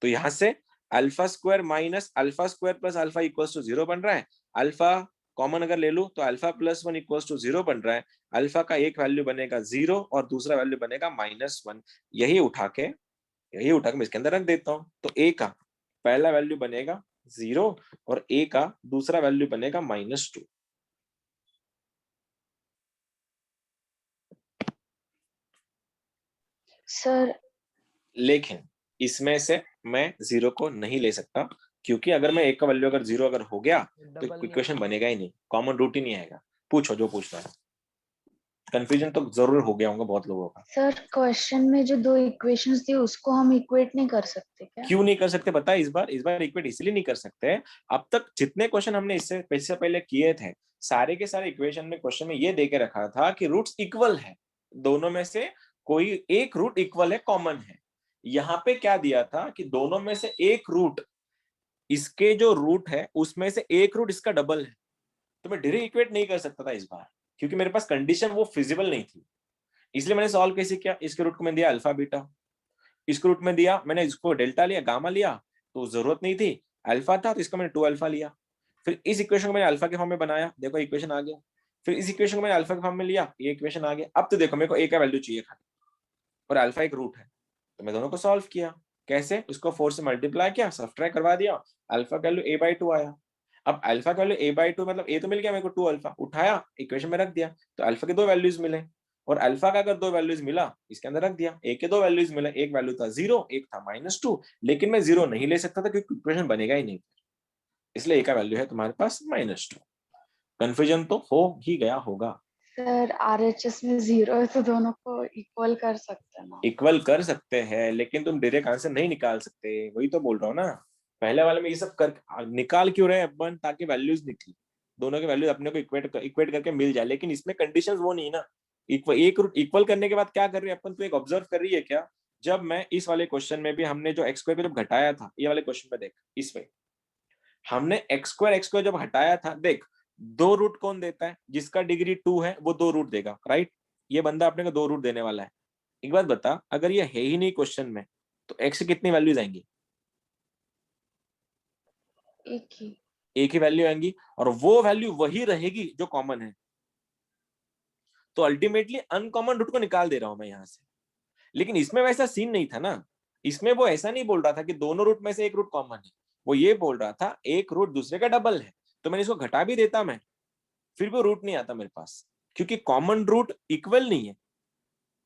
तो यहाँ से alpha square minus alpha square plus alpha equals to 0 बन रहा है। अल्फा कॉमन अगर ले लूं तो अल्फा प्लस 1 इक्वल्स टू 0 बन रहा है। अल्फा का एक वैल्यू बनेगा 0 और दूसरा वैल्यू बनेगा -1। यही उठा के मैं इसके अंदर रख देता हूं। तो a का पहला वैल्यू बनेगा 0 और a का दूसरा वैल्यू बनेगा -2। सर लेकिन इसमें से मैं 0 को नहीं ले सकता, क्योंकि अगर मैं एक का वैल्यू अगर 0 अगर हो गया तो इक्वेशन बनेगा ही नहीं, कॉमन रूट ही नहीं आएगा। पूछो जो पूछना है। कंफ्यूजन तो जरूर हो गया होगा बहुत लोगों का। सर क्वेश्चन में जो दो इक्वेशंस थी उसको हम इक्वेट नहीं कर सकते क्या? क्यों नहीं कर सकते पता है? इस बार इक्वेट इसलिए नहीं कर सकते, अब तक जितने क्वेश्चन हमने इससे पहले किए थे, सारे के सारे इक्वेशन में क्वेश्चन में ये दे के रखा था कि रूट्स इक्वल है, दोनों में से कोई एक रूट इक्वल है, कॉमन है। यहाँ पे क्या दिया था कि दोनों में से एक रूट, इसके जो रूट है उसमें से एक रूट इसका डबल है, तो मैं डायरेक्ट इक्वेट नहीं कर सकता था इस बार, क्योंकि मेरे पास कंडीशन वो फिजिबल नहीं थी। इसलिए मैंने सॉल्व कैसे किया, इसके रूट को मैंने दिया अल्फा बीटा, इसको रूट में दिया मैंने, इसको डेल्टा लिया, गामा लिया, तो जरूरत नहीं थी, अल्फा था तो इसको मैंने 2 अल्फा लिया। फिर इस इक्वेशन को मैंने अल्फा के फॉर्म में बनाया, देखो इक्वेशन आ गया। फिर इस इक्वेशन को मैंने अल्फा के फॉर्म में लिया, ये इक्वेशन आ गया। अब तो देखो मेरे को ए का वैल्यू चाहिए खाली, और अल्फा एक रूट है, तो मैं दोनों को सॉल्व किया। कैसे? इसको 4 से मल्टीप्लाई किया, सब्ट्रैक्ट करवा दिया, अल्फा का वैल्यू a/2 आया। अब अल्फा का वैल्यू a/2 मतलब a तो मिल गया मेरे को 2 अल्फा, उठाया इक्वेशन में रख दिया, तो अल्फा के 2 वैल्यूज मिले, और अल्फा का अगर 2 वैल्यूज मिला इसके अंदर रख दिया। ए के 2 वैल्यूज मिले, एक वैल्यू था 0, एक था -2, लेकिन मैं 0 नहीं ले सकता था क्योंकि इक्वेशन बनेगा ही नहीं, इसलिए ए का वैल्यू है तुम्हारे पास -2। कंफ्यूजन तो हो ही गया होगा। सर आरएचएस में 0 है तो दोनों को इक्वल कर सकते हैं ना? इक्वल कर सकते हैं, लेकिन तुम डायरेक्ट आंसर नहीं निकाल सकते, वही तो बोल रहा हूँ ना। पहले वाले में ये सब कर निकाल क्यों रहे अपन, ताकि वैल्यूज निकली, दोनों के वैल्यूज अपने को इक्वेट करके मिल जाए, लेकिन इसमें कंडीशंस वो नहीं ना। एक रूट इक्वल करने के बाद क्या कर रही है अपन, तो एक ऑब्जर्व कर रही है क्या, जब मैं इस वाले क्वेश्चन में भी हमने जो x² को जब घटाया था, ये वाले क्वेश्चन में देख, इसमें हमने x² जब हटाया था, देख 2 रूट कौन देता है, जिसका डिग्री 2 है वो 2 रूट देगा, राइट। ये बंदा अपने को 2 रूट देने वाला है। एक बात बता, अगर ये है ही नहीं क्वेश्चन में, तो x कितनी वैल्यूज आएंगी? एक ही वैल्यू आएंगी, और वो वैल्यू वही रहेगी जो कॉमन है। तो अल्टीमेटली अनकॉमन रूट को निकाल दे रहा हूं मैं यहां से। लेकिन इसमें वैसा सीन नहीं था ना, इसमें वो ऐसा नहीं बोल रहा था कि दोनों रूट में से एक रूट कॉमन है, वो ये बोल रहा था एक रूट दूसरे का डबल है। तो मैंने इसको घटा भी देता मैं, फिर भी रूट नहीं आता मेरे पास, क्योंकि कॉमन रूट इक्वल नहीं है।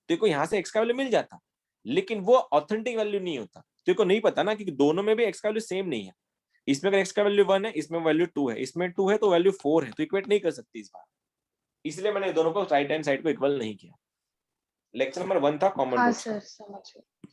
देखो यहाँ से x का वैल्यू मिल जाता, लेकिन वो ऑथेंटिक वैल्यू नहीं होता। देखो नहीं पता ना, क्योंकि दोनों में भी x का वैल्यू सेम नहीं है। इसमें अगर x का वैल्यू 1 है, इसमें वैल्यू 2 है, इसमें 2 है तो वैल्यू 4 है, तो इक्वेट नहीं कर सकती इस बार। इसलिए मैंने दोनों को राइट हैंड साइड को इक्वल नहीं किया। लेक्चर नंबर 1 था कॉमन रूट। सर समझ गए।